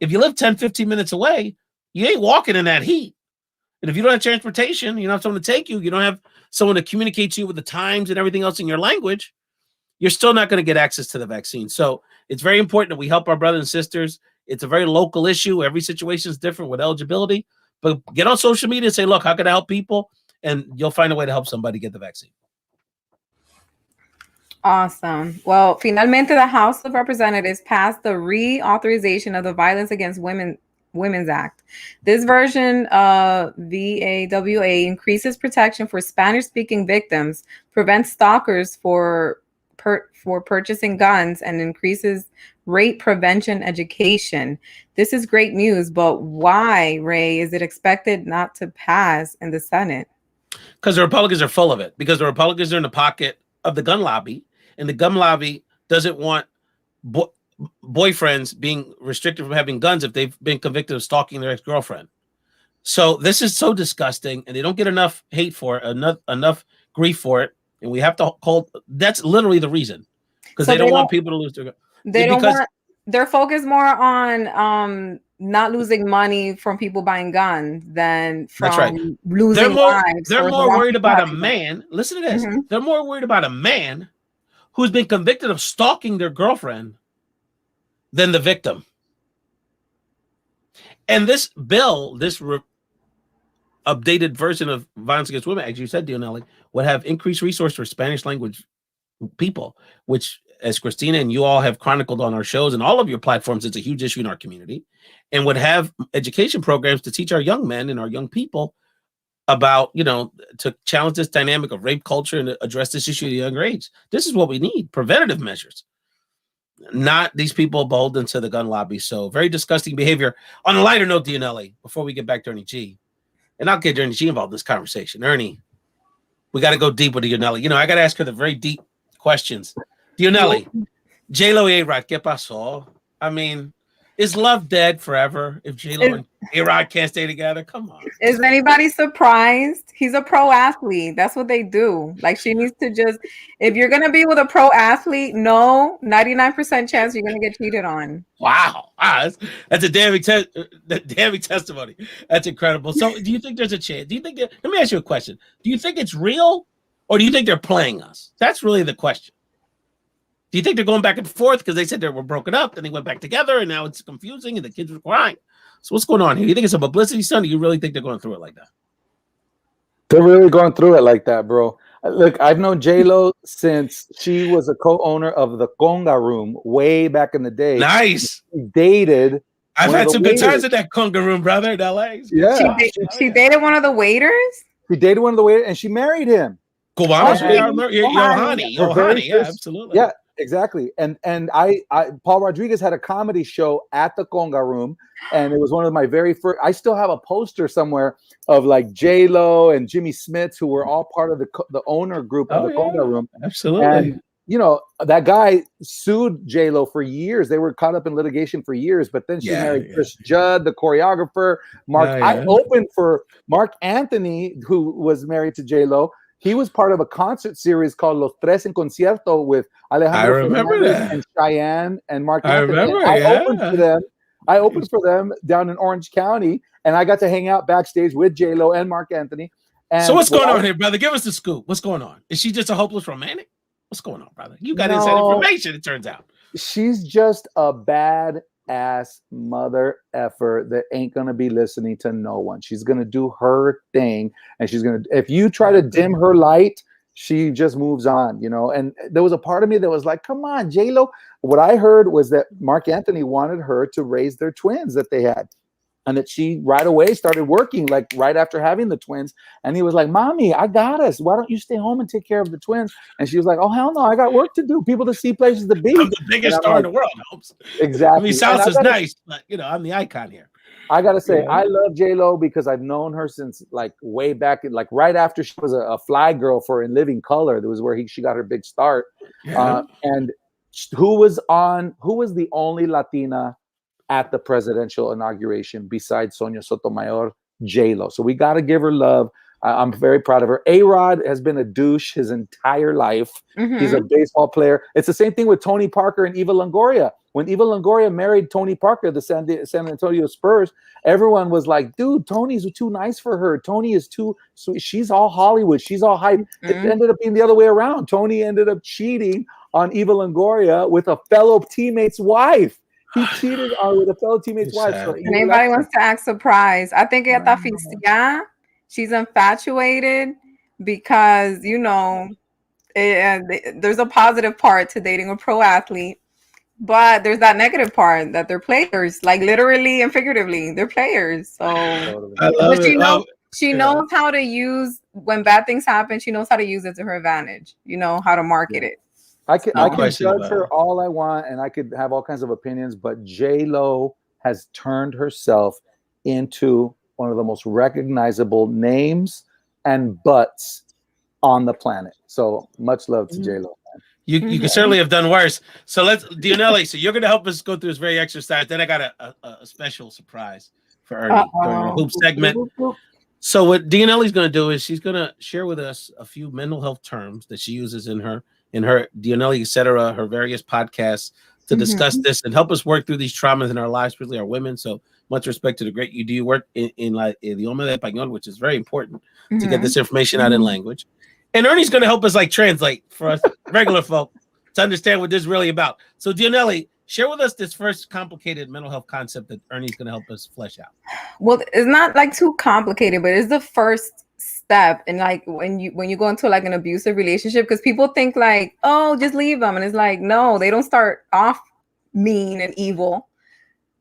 If you live 10, 15 minutes away, you ain't walking in that heat. And if you don't have transportation, you don't have someone to take you, you don't have someone to communicate to you with the times and everything else in your language, you're still not going to get access to the vaccine. So it's very important that we help our brothers and sisters. It's a very local issue. Every situation is different with eligibility. But get on social media and say, look, how can I help people? And you'll find a way to help somebody get the vaccine. Awesome. Well, finalmente the House of Representatives passed the reauthorization of the Violence Against Women's Act. This version of VAWA increases protection for Spanish-speaking victims, prevents stalkers for purchasing guns, and increases rape prevention education. This is great news, but why, Ray, is it expected not to pass in the Senate? Because the Republicans are full of it. Because the Republicans are in the pocket of the gun lobby, and the gun lobby doesn't want boyfriends being restricted from having guns if they've been convicted of stalking their ex-girlfriend. So this is so disgusting, and they don't get enough hate for it, enough grief for it, and we have to call. That's literally the reason, because they don't want people to lose their gun. They don't want. They're focused more on not losing money from people buying guns than from losing lives. They're more worried about a man. Listen to this. They're more worried about a man who's been convicted of stalking their girlfriend than the victim. And this bill, this updated version of Violence Against Women, as you said, Dionely, would have increased resource for Spanish language people, which, as Christina and you all have chronicled on our shows and all of your platforms, it's a huge issue in our community, and would have education programs to teach our young men and our young people about, to challenge this dynamic of rape culture and address this issue at a younger age. This is what we need, preventative measures, not these people beholden to the gun lobby. So very disgusting behavior. On a lighter note, Dionely, before we get back to Ernie G, and I'll get Ernie G involved in this conversation. Ernie, we got to go deep with Dionely. I got to ask her the very deep questions. Dionely, J-Lo y A-Rod, ¿qué pasó? I mean, is love dead forever if J-Lo and A-Rod can't stay together? Come on. Is anybody surprised? He's a pro athlete. That's what they do. Like, she needs to just, if you're going to be with a pro athlete, 99% chance you're going to get cheated on. Wow. That's a damning testimony. That's incredible. So do you think there's a chance? Do you think let me ask you a question. Do you think it's real, or do you think they're playing us? That's really the question. Do you think they're going back and forth because they said they were broken up, then they went back together, and now it's confusing and the kids were crying? So what's going on here? You think it's a publicity stunt, or you really think they're going through it like that? They're really going through it like that, bro. Look, I've known J-Lo since she was a co-owner of the Conga Room way back in the day. Nice. She dated. I've had some good times at that Conga Room, brother, in LA. Yeah. She dated one of the waiters? She dated one of the waiters, and she married him. Cubanos, Yohani, yeah, absolutely. Yeah, exactly. And Paul Rodriguez had a comedy show at the Conga Room, and it was one of my very first. I still have a poster somewhere of like J-Lo and Jimmy Smits, who were all part of the owner group of the Conga Room. Absolutely. And that guy sued J-Lo for years. They were caught up in litigation for years, but then she married Chris Judd, the choreographer. I opened for Mark Anthony, who was married to J-Lo. He was part of a concert series called Los Tres en Concierto with Alejandro Fernandez and Cheyenne and Mark Anthony. I opened for them down in Orange County, and I got to hang out backstage with J-Lo and Mark Anthony. And so what's going on here, brother? Give us the scoop. What's going on? Is she just a hopeless romantic? What's going on, brother? You got inside information, it turns out. She's just a bad ass mother effer that ain't gonna be listening to no one. She's gonna do her thing, and if you try to dim her light, she just moves on, And there was a part of me that was like, come on, J-Lo. What I heard was that Mark Anthony wanted her to raise their twins that they had. And that she right away started working, like right after having the twins. And he was like, Mommy, I got us. Why don't you stay home and take care of the twins? And she was like, oh, hell no, I got work to do. People to see, places to be. I'm the biggest star in the world. Exactly. I mean, salsa's nice, but you know, I'm the icon here. I gotta say, I love J-Lo because I've known her since like way back, like right after she was a fly girl for In Living Color. That was where she got her big start. And who was the only Latina at the presidential inauguration besides Sonia Sotomayor? J-Lo. So we got to give her love. I'm very proud of her. A-Rod has been a douche his entire life. He's a baseball player. It's the same thing with Tony Parker and Eva Longoria. When Eva Longoria married Tony Parker, the San Antonio Spurs, everyone was like, dude, Tony's too nice for her. Tony is too sweet. She's all Hollywood. She's all hype. It ended up being the other way around. Tony ended up cheating on Eva Longoria with a fellow teammate's wife. He cheated on with a fellow teammate's wife. So and anybody wants to act surprised. I think esta oficial, she's infatuated because, you know, there's a positive part to dating a pro athlete, but there's that negative part that they're players, like literally and figuratively, they're players. So I love it. She knows how to use, when bad things happen, she knows how to use it to her advantage. You know how to market it. I can judge her all I want, and I could have all kinds of opinions, but J-Lo has turned herself into one of the most recognizable names and butts on the planet. So much love to J-Lo. You can certainly have done worse. So let's, Dionely, so you're going to help us go through this very exercise. Then I got a special surprise for Ernie during our hoop segment. So what Dionely's going to do is she's going to share with us a few mental health terms that she uses in her Dionely, etc., her various podcasts to discuss this and help us work through these traumas in our lives, particularly our women. So much respect to the great you do work in like idioma de español, which is very important to get this information out in language. And Ernie's going to help us like translate for us regular folk to understand what this is really about. So Dionely, share with us this first complicated mental health concept that Ernie's going to help us flesh out. Well, it's not like too complicated, but it's the first step. And like when you go into like an abusive relationship, because people think like, oh, just leave them. And it's like, no, they don't start off mean and evil.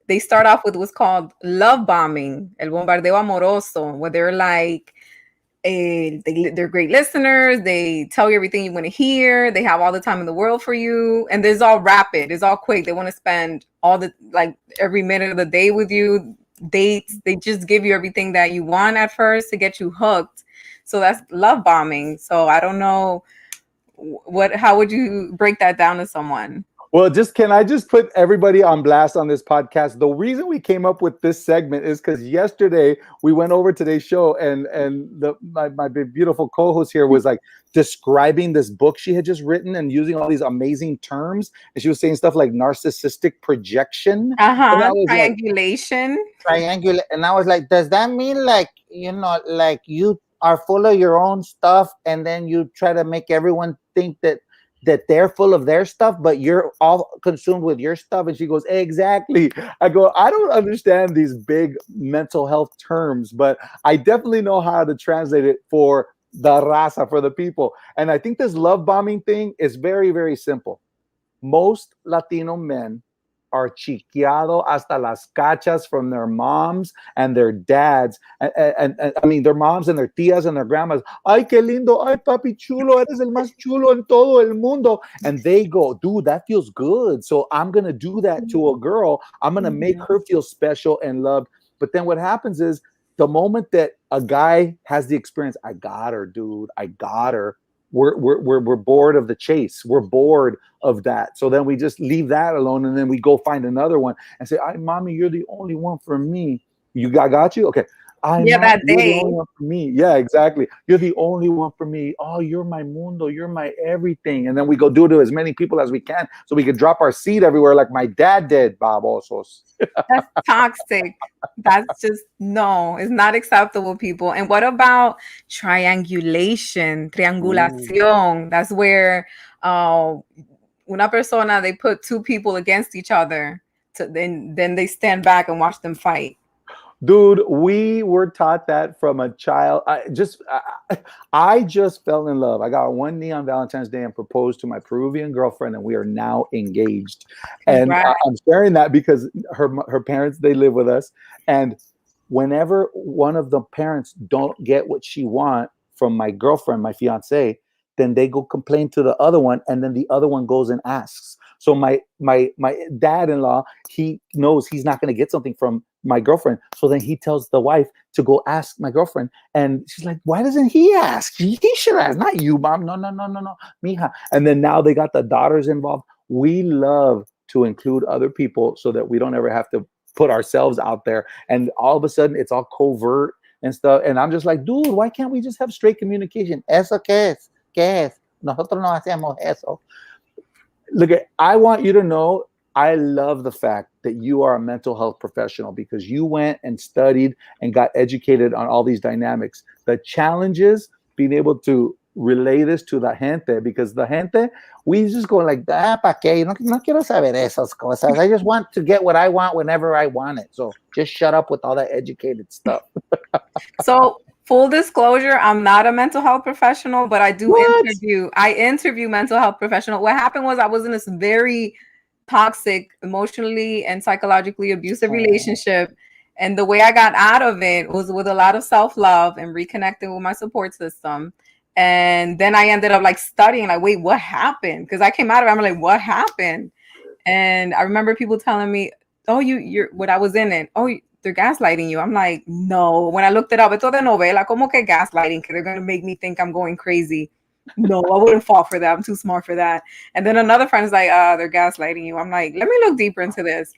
They start off with what's called love bombing, el bombardeo amoroso, where they're like, they're great listeners. They tell you everything you want to hear. They have all the time in the world for you. And it's all rapid. It's all quick. They want to spend every minute of the day with you. They just give you everything that you want at first to get you hooked. So that's love bombing. So I don't know how would you break that down to someone? Well, can I just put everybody on blast on this podcast? The reason we came up with this segment is because yesterday we went over today's show and my beautiful co-host here was like describing this book she had just written and using all these amazing terms. And she was saying stuff like narcissistic projection. Triangulation. And I was like, does that mean like, you know, like you are full of your own stuff and then you try to make everyone think that they're full of their stuff, but you're all consumed with your stuff? And she goes, exactly. I go, I don't understand these big mental health terms, but I definitely know how to translate it for the raza, for the people. And I think this love bombing thing is very, very simple. Most Latino men are chiqueado hasta las cachas from their moms and their dads. And I mean, their moms and their tías and their grandmas. Ay, qué lindo. Ay, papi chulo. Eres el más chulo en todo el mundo. And they go, dude, that feels good. So I'm going to do that to a girl. I'm going to make her feel special and loved. But then what happens is the moment that a guy has the experience, I got her, dude. I got her. We're bored of the chase. We're bored of that. So then we just leave that alone, and then we go find another one and say, "Ay, mommy, you're the only one for me. I got you. Okay. That day. You're the only one for me. Yeah, exactly. You're the only one for me. Oh, you're my mundo. You're my everything." And then we go do it to as many people as we can, so we could drop our seed everywhere, like my dad did. Babosos. That's toxic. That's just no. It's not acceptable, people. And what about triangulation? Triangulación. That's where una persona, they put two people against each other. Then they stand back and watch them fight. Dude, we were taught that from a child. I just fell in love. I got on one knee on Valentine's Day and proposed to my Peruvian girlfriend, and we are now engaged. And I'm sharing that because her parents, they live with us. And whenever one of the parents don't get what she want from my girlfriend, my fiance, then they go complain to the other one, and then the other one goes and asks. So my dad-in-law, he knows he's not going to get something from my girlfriend, so then he tells the wife to go ask my girlfriend, and she's like, "Why doesn't he ask? He should ask, not you, mom. No, mija." And then now they got the daughters involved. We love to include other people so that we don't ever have to put ourselves out there, and all of a sudden it's all covert and stuff. And I'm just like, dude, why can't we just have straight communication? ¿Eso qué es? ¿Qué es? Nosotros no hacemos eso. Look, I want you to know, I love the fact that you are a mental health professional because you went and studied and got educated on all these dynamics. The challenge is being able to relay this to the gente, because the gente, we just go like, ¿pa qué? No quiero saber esas cosas. I just want to get what I want whenever I want it. So just shut up with all that educated stuff. So full disclosure, I'm not a mental health professional, but I do interview mental health professional. What happened was I was in this very toxic, emotionally and psychologically abusive relationship. And the way I got out of it was with a lot of self-love and reconnecting with my support system. And then I ended up like studying, like, wait, what happened? Because I came out of it, I'm like, what happened? And I remember people telling me, oh, you're what I was in it. Oh, they're gaslighting you. I'm like, no. When I looked it up, it's all the novela, como que gaslighting, because they're going to make me think I'm going crazy. No, I wouldn't fall for that. I'm too smart for that. And then another friend is like, they're gaslighting you. I'm like, let me look deeper into this.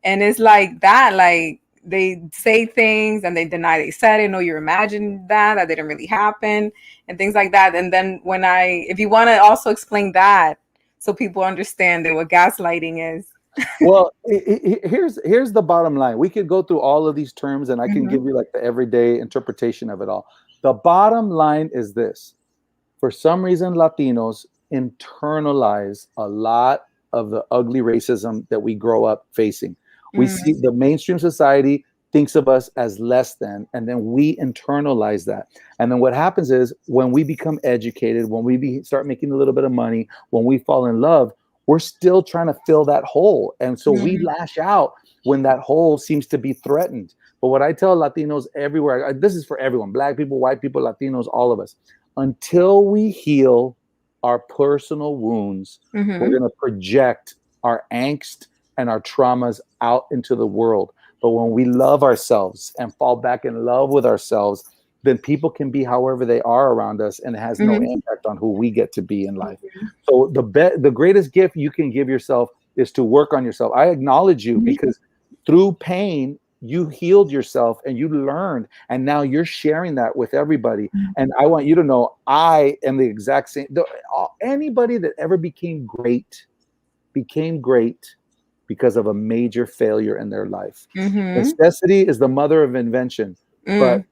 And it's like that, like they say things and they deny they said it. No, you imagined that didn't really happen and things like that. And then if you want to also explain that so people understand what gaslighting is. Well, here's the bottom line. We could go through all of these terms and I can give you like the everyday interpretation of it all. The bottom line is this. For some reason, Latinos internalize a lot of the ugly racism that we grow up facing. We see the mainstream society thinks of us as less than, and then we internalize that. And then what happens is when we become educated, when we start making a little bit of money, when we fall in love, we're still trying to fill that hole. And so we lash out when that hole seems to be threatened. But what I tell Latinos everywhere, this is for everyone, Black people, white people, Latinos, all of us, until we heal our personal wounds, we're going to project our angst and our traumas out into the world. But when we love ourselves and fall back in love with ourselves, then people can be however they are around us, and it has no impact on who we get to be in life. So the greatest gift you can give yourself is to work on yourself. I acknowledge you because through pain, you healed yourself and you learned, and now you're sharing that with everybody. And I want you to know I am the exact same. Anybody that ever became great because of a major failure in their life. Necessity is the mother of invention, but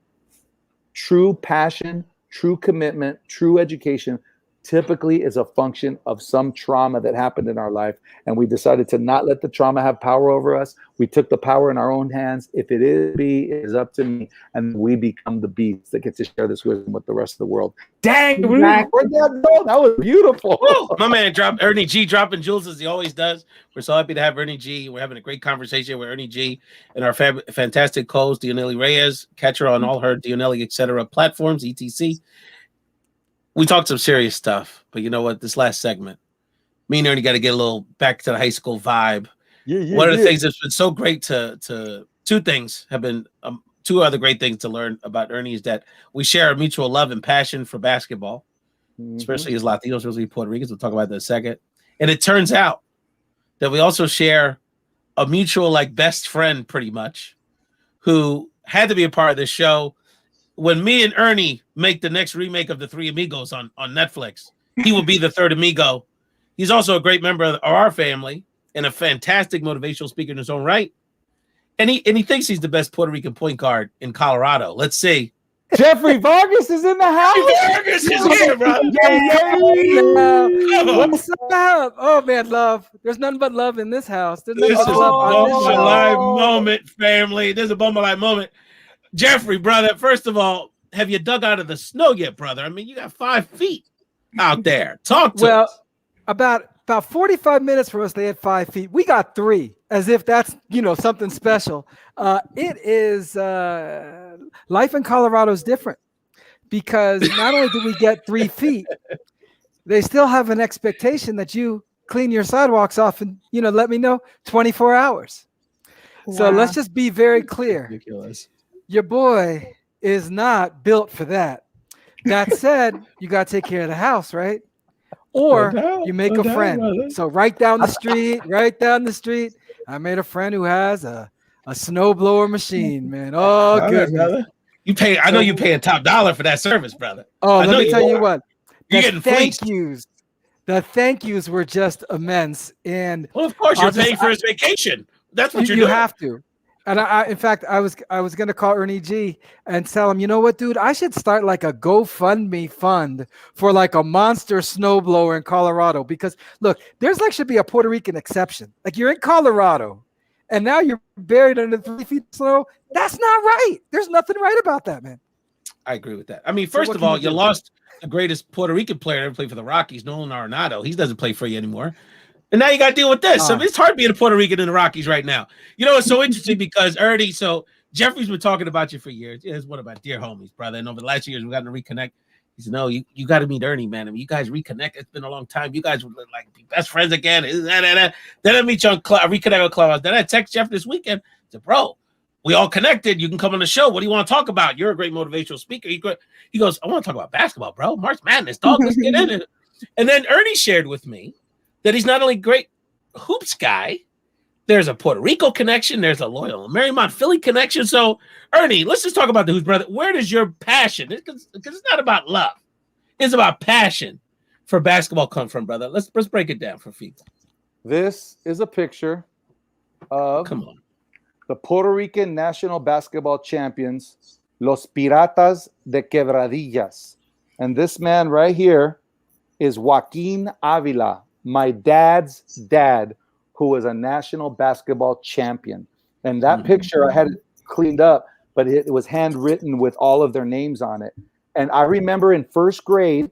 true passion, true commitment, true education typically is a function of some trauma that happened in our life. And we decided to not let the trauma have power over us. We took the power in our own hands. If it is me, it is up to me. And we become the beast that gets to share this wisdom with the rest of the world. Dang, that was beautiful. Woo! My man Ernie G dropping jewels as he always does. We're so happy to have Ernie G. We're having a great conversation with Ernie G and our fantastic co-host, Dionely Reyes. Catch her on all her Dionely, etc. platforms, etc. We talked some serious stuff, but you know what? This last segment, me and Ernie got to get a little back to the high school vibe. One of the things that's been so great two things have been two other great things to learn about Ernie is that we share a mutual love and passion for basketball, especially as Latinos, especially Puerto Ricans. We'll talk about that in a second. And it turns out that we also share a mutual like best friend pretty much who had to be a part of this show. When me and Ernie make the next remake of The Three Amigos on Netflix, he will be the third amigo. He's also a great member of our family and a fantastic motivational speaker in his own right. And he thinks he's the best Puerto Rican point guard in Colorado. Let's see. Jeffrey Vargas is in the house. Vargas is here, bro. What's up? Oh man, love. There's nothing but love in this house. There's nothing This is but a love on this Bumble show. Live moment, family. This is a Bumble Live moment. Jeffrey, brother, first of all, have you dug out of the snow yet, brother? I mean, you got 5 feet out there. Talk to us. About about 45 minutes from us, they had 5 feet. We got 3, as if that's, something special. It is, life in Colorado is different because not only do we get 3 feet, they still have an expectation that you clean your sidewalks off and, let me know 24 hours. Wow. So let's just be very clear. Ridiculous. Your boy is not built for that. That said, you got to take care of the house, right? Or you make a friend. Brother. So right down the street, I made a friend who has a snowblower machine, man. Oh, goodness. You pay. I know you pay a top dollar for that service, brother. Oh, let me tell you what. You're getting fleeced. The thank yous were just immense. And well, of course, you're paying for his vacation. That's what you're doing. You have to. And in fact, I was going to call Ernie G and tell him, you know what, dude, I should start like a GoFundMe fund for like a monster snowblower in Colorado. Because look, should be a Puerto Rican exception. Like you're in Colorado and now you're buried under 3 feet of snow. That's not right. There's nothing right about that, man. I agree with that. I mean, first of all, you lost the greatest Puerto Rican player to ever play for the Rockies, Nolan Arenado. He doesn't play for you anymore. And now you got to deal with this. I mean, it's hard being a Puerto Rican in the Rockies right now. It's so interesting because Ernie, so Jeffrey's been talking about you for years. Yeah, it's one of my dear homies, brother. And over the last years, we've gotten to reconnect. He said, no, you got to meet Ernie, man. I mean, you guys reconnect. It's been a long time. You guys were like best friends again. Then I meet you on reconnect with Clubhouse. Then I text Jeff this weekend. I said, bro, we all connected. You can come on the show. What do you want to talk about? You're a great motivational speaker. He goes, I want to talk about basketball, bro. March Madness, dog. Let's get in it. And then Ernie shared with me that he's not only great hoops guy, there's a Puerto Rico connection, there's a loyal Marymount Philly connection. So Ernie, let's just talk about the hoops, brother. Where does your passion, because it's not about love, it's about passion for basketball come from, brother? Let's break it down for people. This is a picture of the Puerto Rican national basketball champions, Los Piratas de Quebradillas. And this man right here is Joaquin Avila, my dad's dad, who was a national basketball champion. And that picture, I had it cleaned up, but it was handwritten with all of their names on it. And I remember in first grade,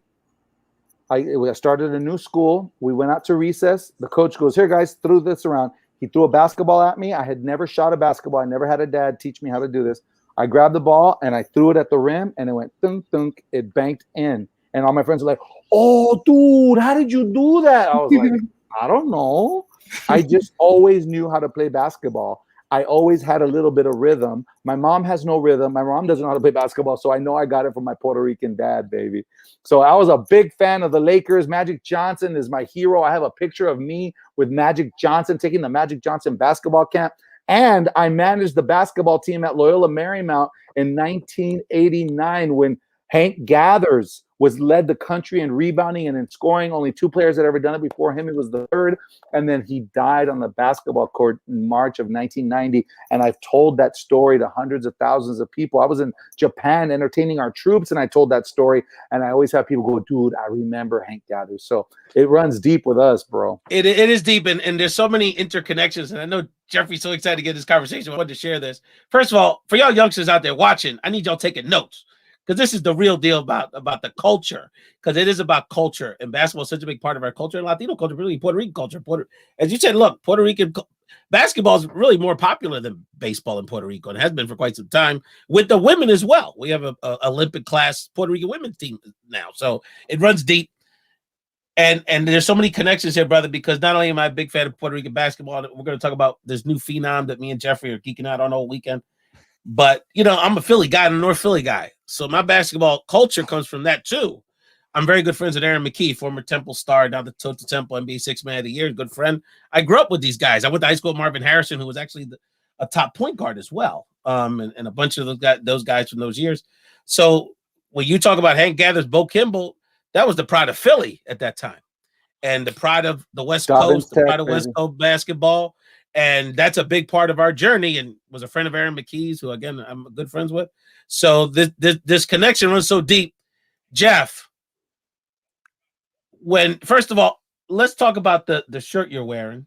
I started a new school. We went out to recess. The coach goes, here, guys, threw this around. He threw a basketball at me. I had never shot a basketball. I never had a dad teach me how to do this. I grabbed the ball and I threw it at the rim and it went thunk, thunk. It banked in. And all my friends were like, oh, dude, how did you do that? I was like, I don't know. I just always knew how to play basketball. I always had a little bit of rhythm. My mom has no rhythm. My mom doesn't know how to play basketball, so I know I got it from my Puerto Rican dad, baby. So I was a big fan of the Lakers. Magic Johnson is my hero. I have a picture of me with Magic Johnson taking the Magic Johnson basketball camp. And I managed the basketball team at Loyola Marymount in 1989 when Hank Gathers led the country in rebounding and in scoring. Only 2 players had ever done it before him. He was the third. And then he died on the basketball court in March of 1990. And I've told that story to hundreds of thousands of people. I was in Japan entertaining our troops, and I told that story. And I always have people go, dude, I remember Hank Gathers. So it runs deep with us, bro. It is deep. And there's so many interconnections. And I know Jeffrey's so excited to get this conversation. I wanted to share this. First of all, for y'all youngsters out there watching, I need y'all taking notes, because this is the real deal about the culture, because it is about culture, and basketball is such a big part of our culture, Latino culture, really Puerto Rican culture. As you said, look, Puerto Rican basketball is really more popular than baseball in Puerto Rico, and has been for quite some time with the women as well. We have a Olympic class Puerto Rican women's team now, so it runs deep. And there's so many connections here, brother, because not only am I a big fan of Puerto Rican basketball, we're going to talk about this new phenom that me and Jeffrey are geeking out on all weekend. But, I'm a Philly guy, I'm a North Philly guy. So my basketball culture comes from that, too. I'm very good friends with Aaron McKee, former Temple star, now the Temple NBA 6th Man of the Year, good friend. I grew up with these guys. I went to high school with Marvin Harrison, who was actually a top point guard as well, and a bunch of those guys from those years. So when you talk about Hank Gathers, Bo Kimball, that was the pride of Philly at that time, and the pride of the West Coast, the pride of West Coast basketball. And that's a big part of our journey, and was a friend of Aaron McKee's, who, again, I'm good friends with. So this connection runs so deep. Jeff, first of all, let's talk about the shirt you're wearing.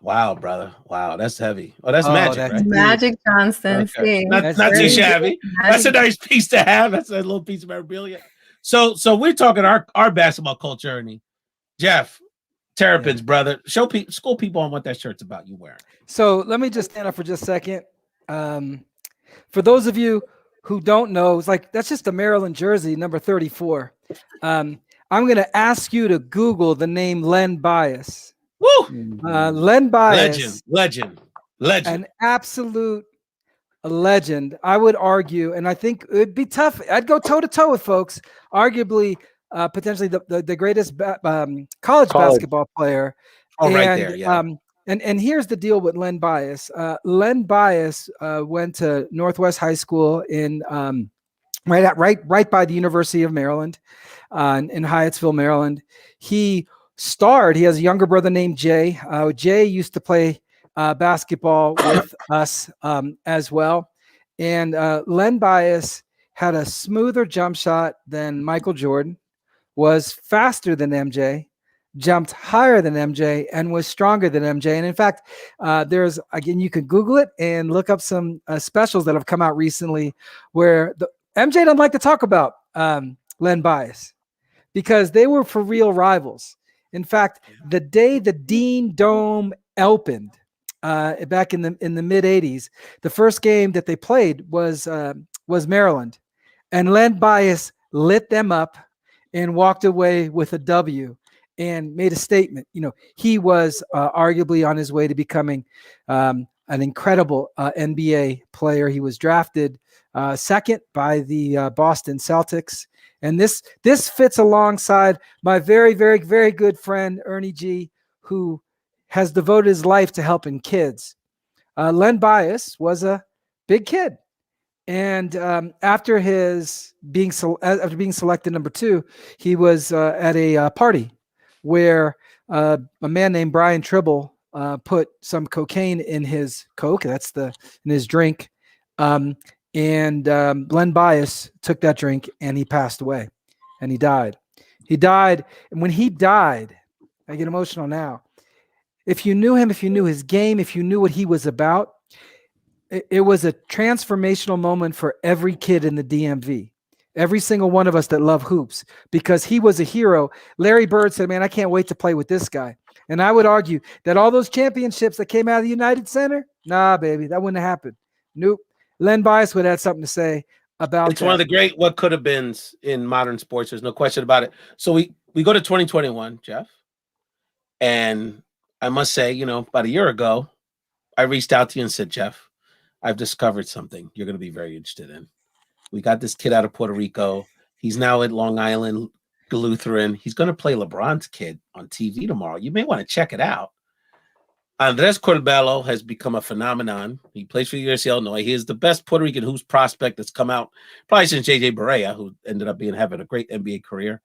Wow, brother. Wow, that's heavy. Oh, that's magic, that's right? Magic Johnson. Okay. Not too shabby. That's a nice piece to have. That's a little piece of memorabilia. So we're talking our basketball culture, Ernie. Jeff, Terrapins, brother. Show school people on what that shirt's about. You wearing? So let me just stand up for just a second. For those of you who don't know, it's like that's just a Maryland jersey, number 34. I'm going to ask you to Google the name Len Bias. Woo! Len Bias, legend, an absolute legend. I would argue, and I think it'd be tough. I'd go toe to toe with folks. Arguably, potentially the greatest college basketball player. Oh, and, right there, yeah. And here's the deal with Len Bias. Len Bias went to Northwest High School in right by the University of Maryland, in Hyattsville, Maryland. He has a younger brother named Jay. Jay used to play basketball with us as well. And Len Bias had a smoother jump shot than Michael Jordan, was faster than MJ, jumped higher than MJ, and was stronger than MJ. And in fact, you can Google it and look up some specials that have come out recently where MJ doesn't like to talk about Len Bias because they were for real rivals. In fact, the day the Dean Dome opened back in the mid 80s, the first game that they played was Maryland, and Len Bias lit them up and walked away with a W and made a statement. He was arguably on his way to becoming an incredible NBA player. He was drafted second by the Boston Celtics. And this fits alongside my very, very, very good friend, Ernie G, who has devoted his life to helping kids. Len Bias was a big kid. And after being selected number 2, he was at a party where a man named Brian Tribble put some cocaine in his Coke. In his drink. And Len Bias took that drink and he passed away and he died. And when he died, I get emotional now. If you knew him, if you knew his game, if you knew what he was about, it was a transformational moment for every kid in the DMV. Every single one of us that love hoops, because he was a hero. Larry Bird said, man, I can't wait to play with this guy. And I would argue that all those championships that came out of the United Center, nah, baby, that wouldn't have happened. Nope. Len Bias would have something to say about It's one of the great what could have beens in modern sports. There's no question about it. So we go to 2021, Jeff. And I must say, about a year ago, I reached out to you and said, Jeff, I've discovered something you're going to be very interested in. We got this kid out of Puerto Rico. He's now at Long Island Lutheran. He's going to play LeBron's kid on TV tomorrow. You may want to check it out. Andres Corbello has become a phenomenon. He plays for the University of Illinois. He is the best Puerto Rican hoops prospect that's come out probably since JJ Barea, who ended up having a great NBA career.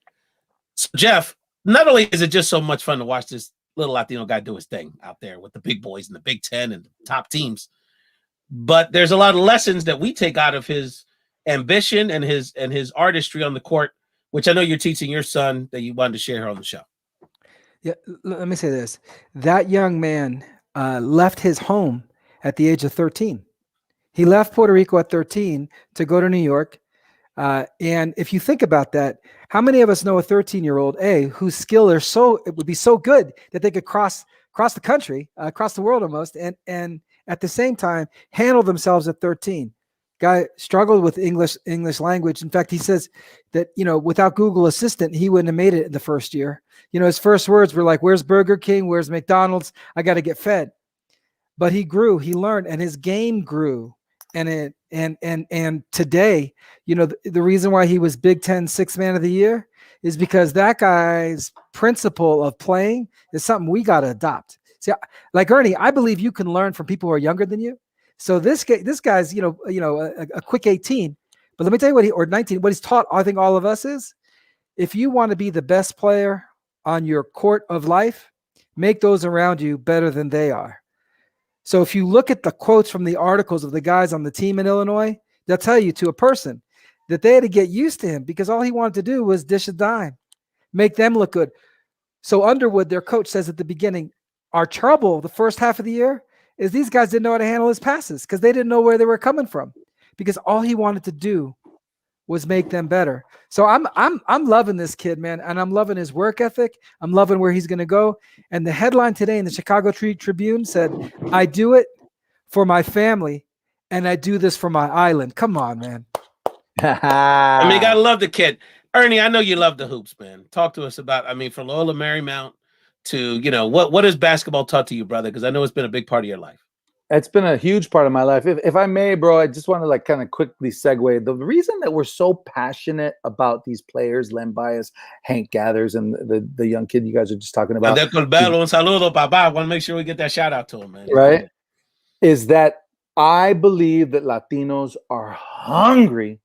So, Jeff, not only is it just so much fun to watch this little Latino guy do his thing out there with the big boys in the Big Ten and the top teams, but there's a lot of lessons that we take out of his ambition and his artistry on the court, which I know you're teaching your son that you wanted to share here on the show. Yeah, let me say this. That young man left his home at the age of 13. He left Puerto Rico at 13 to go to New York. And if you think about that, how many of us know a 13-year-old, whose skill it would be so good that they could cross the country, across the world almost, and at the same time handle themselves at 13. Guy struggled with English language. In fact, he says that, without Google Assistant, he wouldn't have made it in the first year. His first words were like, where's Burger King? Where's McDonald's? I got to get fed. But he grew, he learned, and his game grew. And today, the reason why he was Big Ten Sixth Man of the Year is because that guy's principle of playing is something we got to adopt. See, like Ernie, I believe you can learn from people who are younger than you. So this guy's, a quick 18, but let me tell you or 19, what he's taught, I think all of us is, if you want to be the best player on your court of life, make those around you better than they are. So if you look at the quotes from the articles of the guys on the team in Illinois, they'll tell you to a person that they had to get used to him because all he wanted to do was dish a dime, make them look good. So Underwood, their coach, says at the beginning, our trouble the first half of the year is these guys didn't know how to handle his passes because they didn't know where they were coming from, because all he wanted to do was make them better. So I'm loving this kid, man, and I'm loving his work ethic. I'm loving where he's going to go. And the headline today in the Chicago Tribune said, "I do it for my family, and I do this for my island." Come on, man. I mean, you gotta love the kid. Ernie, I know you love the hoops, man. Talk to us about, I mean, from Loyola Marymount to, you know, what has basketball taught to you, brother? Because I know it's been a big part of your life. It's been a huge part of my life. If I may, bro, I just want to like kind of quickly segue. The reason that we're so passionate about these players, Len Bias, Hank Gathers, and the young kid you guys are just talking about. Un saludo, papá. I want to make sure we get that shout out to him, man. Right? Is that I believe that Latinos are hungry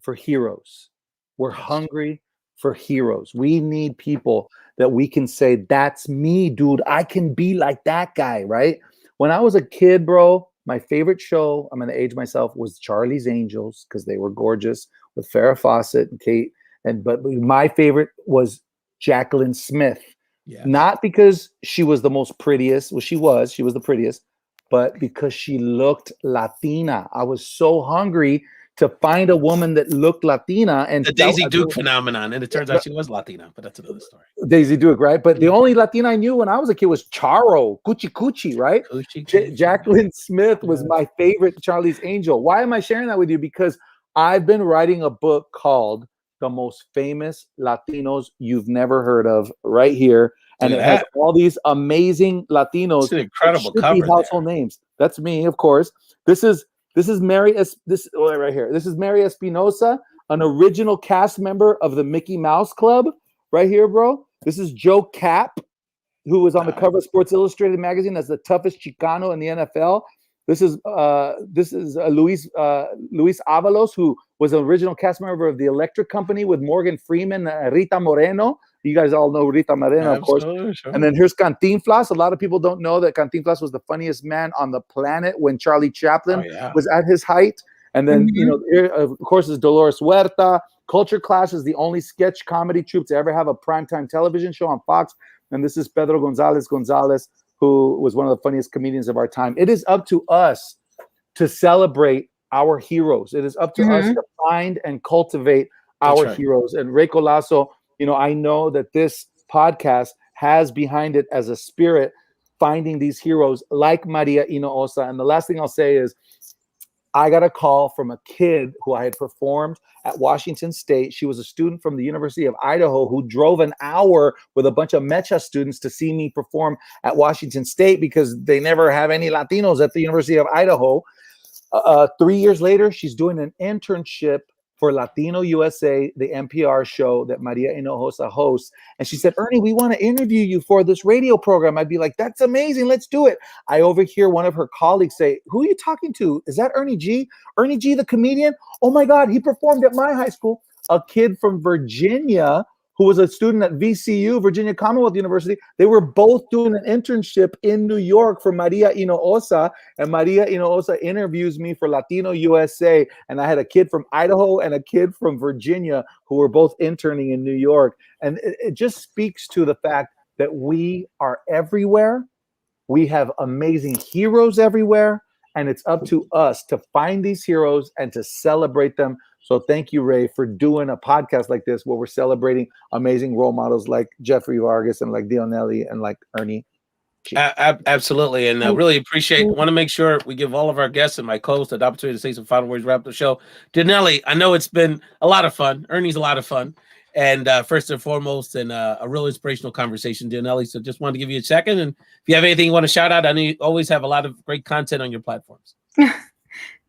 for heroes. We're hungry for heroes. We need people that we can say, that's me, dude. I can be like that guy, right? When I was a kid, bro, my favorite show, I'm going to age myself, was Charlie's Angels, because they were gorgeous with Farrah Fawcett and Kate. But my favorite was Jacqueline Smith. Yeah. Not because she was the most prettiest. Well, she was the prettiest, but because she looked Latina. I was so hungry to find a woman that looked Latina. And the Daisy Duke phenomenon. And it turns out she was Latina, but that's another story. Daisy Duke, right? But the only Latina I knew when I was a kid was Charo, Cuchi Cuchi, right? Jacqueline Smith was my favorite Charlie's Angel. Why am I sharing that with you? Because I've been writing a book called The Most Famous Latinos You've Never Heard of, right here. And it has all these amazing Latinos. It's an incredible cover. Household names. That's me, of course. This is Mary right here. This is Mary Espinosa, an original cast member of the Mickey Mouse Club, right here, bro. This is Joe Cap, who was on the cover of Sports Illustrated magazine as the toughest Chicano in the NFL. This is Luis Avalos, who was an original cast member of the Electric Company with Morgan Freeman, Rita Moreno. You guys all know Rita Moreno, of course. Sure. And then here's Cantinflas. A lot of people don't know that Cantinflas was the funniest man on the planet when Charlie Chaplin was at his height. And then, you know, here, of course, is Dolores Huerta. Culture Clash is the only sketch comedy troupe to ever have a primetime television show on Fox. And this is Pedro Gonzalez, who was one of the funniest comedians of our time. It is up to us to celebrate our heroes. It is up to us to find and cultivate our heroes. And Ray Collazo, you know, I know that this podcast has behind it as a spirit finding these heroes like Maria Inoosa. And the last thing I'll say is I got a call from a kid who I had performed at Washington State. She was a student from the University of Idaho who drove an hour with a bunch of Mecha students to see me perform at Washington State because they never have any Latinos at the University of Idaho. 3 years later, she's doing an internship for Latino USA, the NPR show that Maria Hinojosa hosts. And she said, Ernie, we want to interview you for this radio program. I'd be like, that's amazing. Let's do it. I overhear one of her colleagues say, who are you talking to? Is that Ernie G? Ernie G, the comedian? Oh my God, he performed at my high school. A kid from Virginia who was a student at VCU, Virginia Commonwealth University. They were both doing an internship in New York for Maria Inoosa, and Maria Inoosa interviews me for Latino USA, and I had a kid from Idaho and a kid from Virginia who were both interning in New York. And it just speaks to the fact that we are everywhere. We have amazing heroes everywhere, and it's up to us to find these heroes and to celebrate them. So thank you, Ray, for doing a podcast like this where we're celebrating amazing role models like Jeffrey Vargas and like Dionely and like Ernie G. Absolutely. And really want to make sure we give all of our guests and my co-host the opportunity to say some final words, wrap up the show. Dionely, I know it's been a lot of fun. Ernie's a lot of fun. And first and foremost, and a real inspirational conversation, Dionely. So just wanted to give you a second. And if you have anything you want to shout out, I know you always have a lot of great content on your platforms.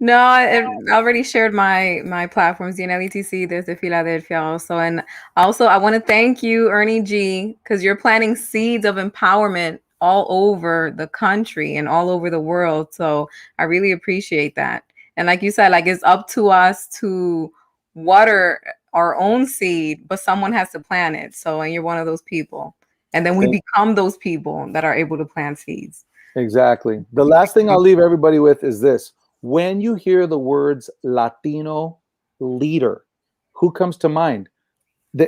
No, I already shared my platforms, Dionely TC, there's the Philadelphia also. And also I want to thank you, Ernie G, because you're planting seeds of empowerment all over the country and all over the world. So I really appreciate that. And like you said, like it's up to us to water our own seed, but someone has to plant it. So, and you're one of those people. And then we become those people that are able to plant seeds. Exactly. The last thing I'll leave everybody with is this. When you hear the words Latino leader, who comes to mind?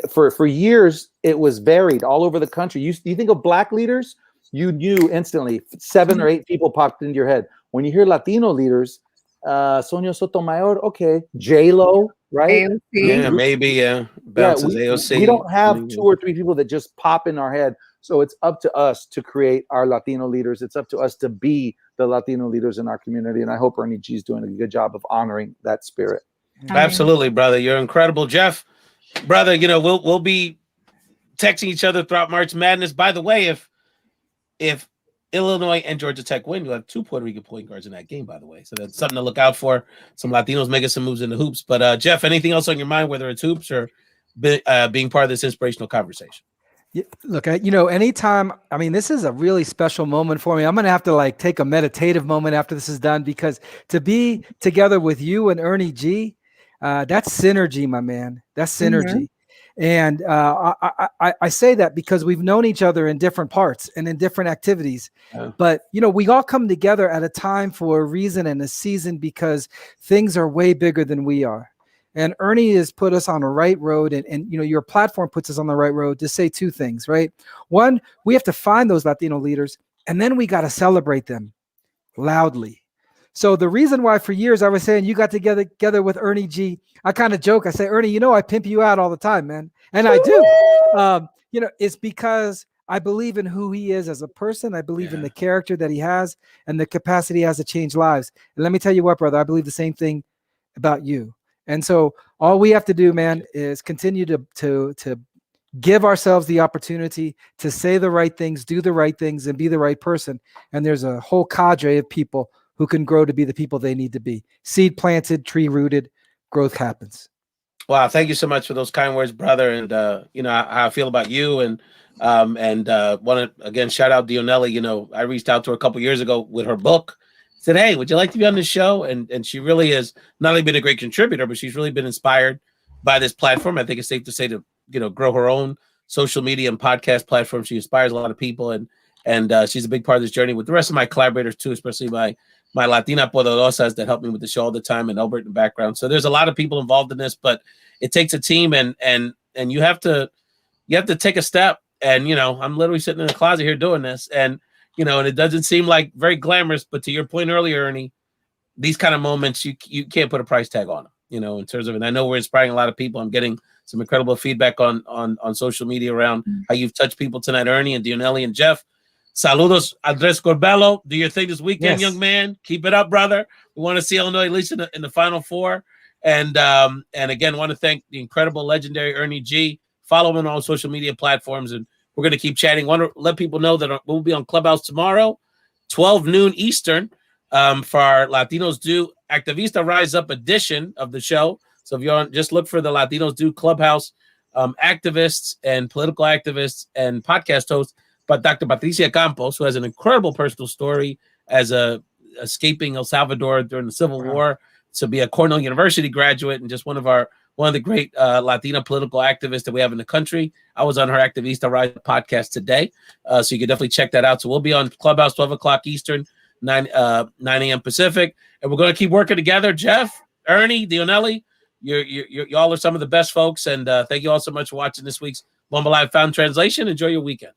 For years, it was varied all over the country. You think of Black leaders, you knew instantly 7 or 8 people popped into your head. When you hear Latino leaders, Sonia Sotomayor, okay, J-Lo, right? AOC. Yeah, maybe bounces AOC. We don't have 2 or 3 people that just pop in our head. So it's up to us to create our Latino leaders. It's up to us to be the Latino leaders in our community. And I hope Ernie G is doing a good job of honoring that spirit. Absolutely, brother. You're incredible. Jeff, brother, we'll be texting each other throughout March Madness. By the way, if Illinois and Georgia Tech win, you'll have 2 Puerto Rican point guards in that game, by the way. So that's something to look out for. Some Latinos making some moves in the hoops. But Jeff, anything else on your mind, whether it's hoops or being part of this inspirational conversation? Yeah, look, anytime, this is a really special moment for me. I'm going to have to take a meditative moment after this is done, because to be together with you and Ernie G, that's synergy, my man. That's synergy. And I say that because we've known each other in different parts and in different activities. But, we all come together at a time for a reason and a season, because things are way bigger than we are. And Ernie has put us on the right road, and your platform puts us on the right road to say 2 things, right? One, we have to find those Latino leaders, and then we got to celebrate them loudly. So the reason why for years I was saying you got together with Ernie G, I kind of joke. I say, Ernie, I pimp you out all the time, man. And I do. It's because I believe in who he is as a person. I believe in the character that he has and the capacity he has to change lives. And let me tell you what, brother, I believe the same thing about you. And so all we have to do, man, is continue to give ourselves the opportunity to say the right things, do the right things, and be the right person. And there's a whole cadre of people who can grow to be the people they need to be. Seed planted, tree rooted, growth happens. Wow, thank you so much for those kind words, brother. And how I feel about you, and want to again shout out Dionely. I reached out to her a couple years ago with her book. Said, hey, would you like to be on the show? And she really has not only been a great contributor, but she's really been inspired by this platform. I think it's safe to say to grow her own social media and podcast platform. She inspires a lot of people, and she's a big part of this journey with the rest of my collaborators too, especially my Latina Poderosas that help me with the show all the time, and Albert in the background. So there's a lot of people involved in this, but it takes a team, and you have to take a step. And I'm literally sitting in a closet here doing this, and it doesn't seem like very glamorous, but to your point earlier, Ernie, these kind of moments, you can't put a price tag on them, in terms of, and I know we're inspiring a lot of people. I'm getting some incredible feedback on social media around how you've touched people tonight, Ernie and Dionely and Jeff. Saludos, Andres Corbello. Do your thing this weekend, young man. Keep it up, brother. We want to see Illinois at least in the Final Four. And again, want to thank the incredible, legendary Ernie G. Follow him on all social media platforms, and we're going to keep chatting. Want to let people know that we'll be on Clubhouse tomorrow, 12 noon Eastern, for our Latinos Do Activista Rise Up edition of the show. So if you're on, just look for the Latinos Do Clubhouse activists and political activists and podcast hosts, but Dr. Patricia Campos, who has an incredible personal story as escaping El Salvador during the Civil War to be a Cornell University graduate and just one of the great Latina political activists that we have in the country. I was on her Activista Rise podcast today, so you can definitely check that out. So we'll be on Clubhouse 12 o'clock Eastern, 9 a.m. Pacific, and we're going to keep working together. Jeff, Ernie, Dionely, y'all are some of the best folks, and thank you all so much for watching this week's Bomba Live Found Translation. Enjoy your weekend.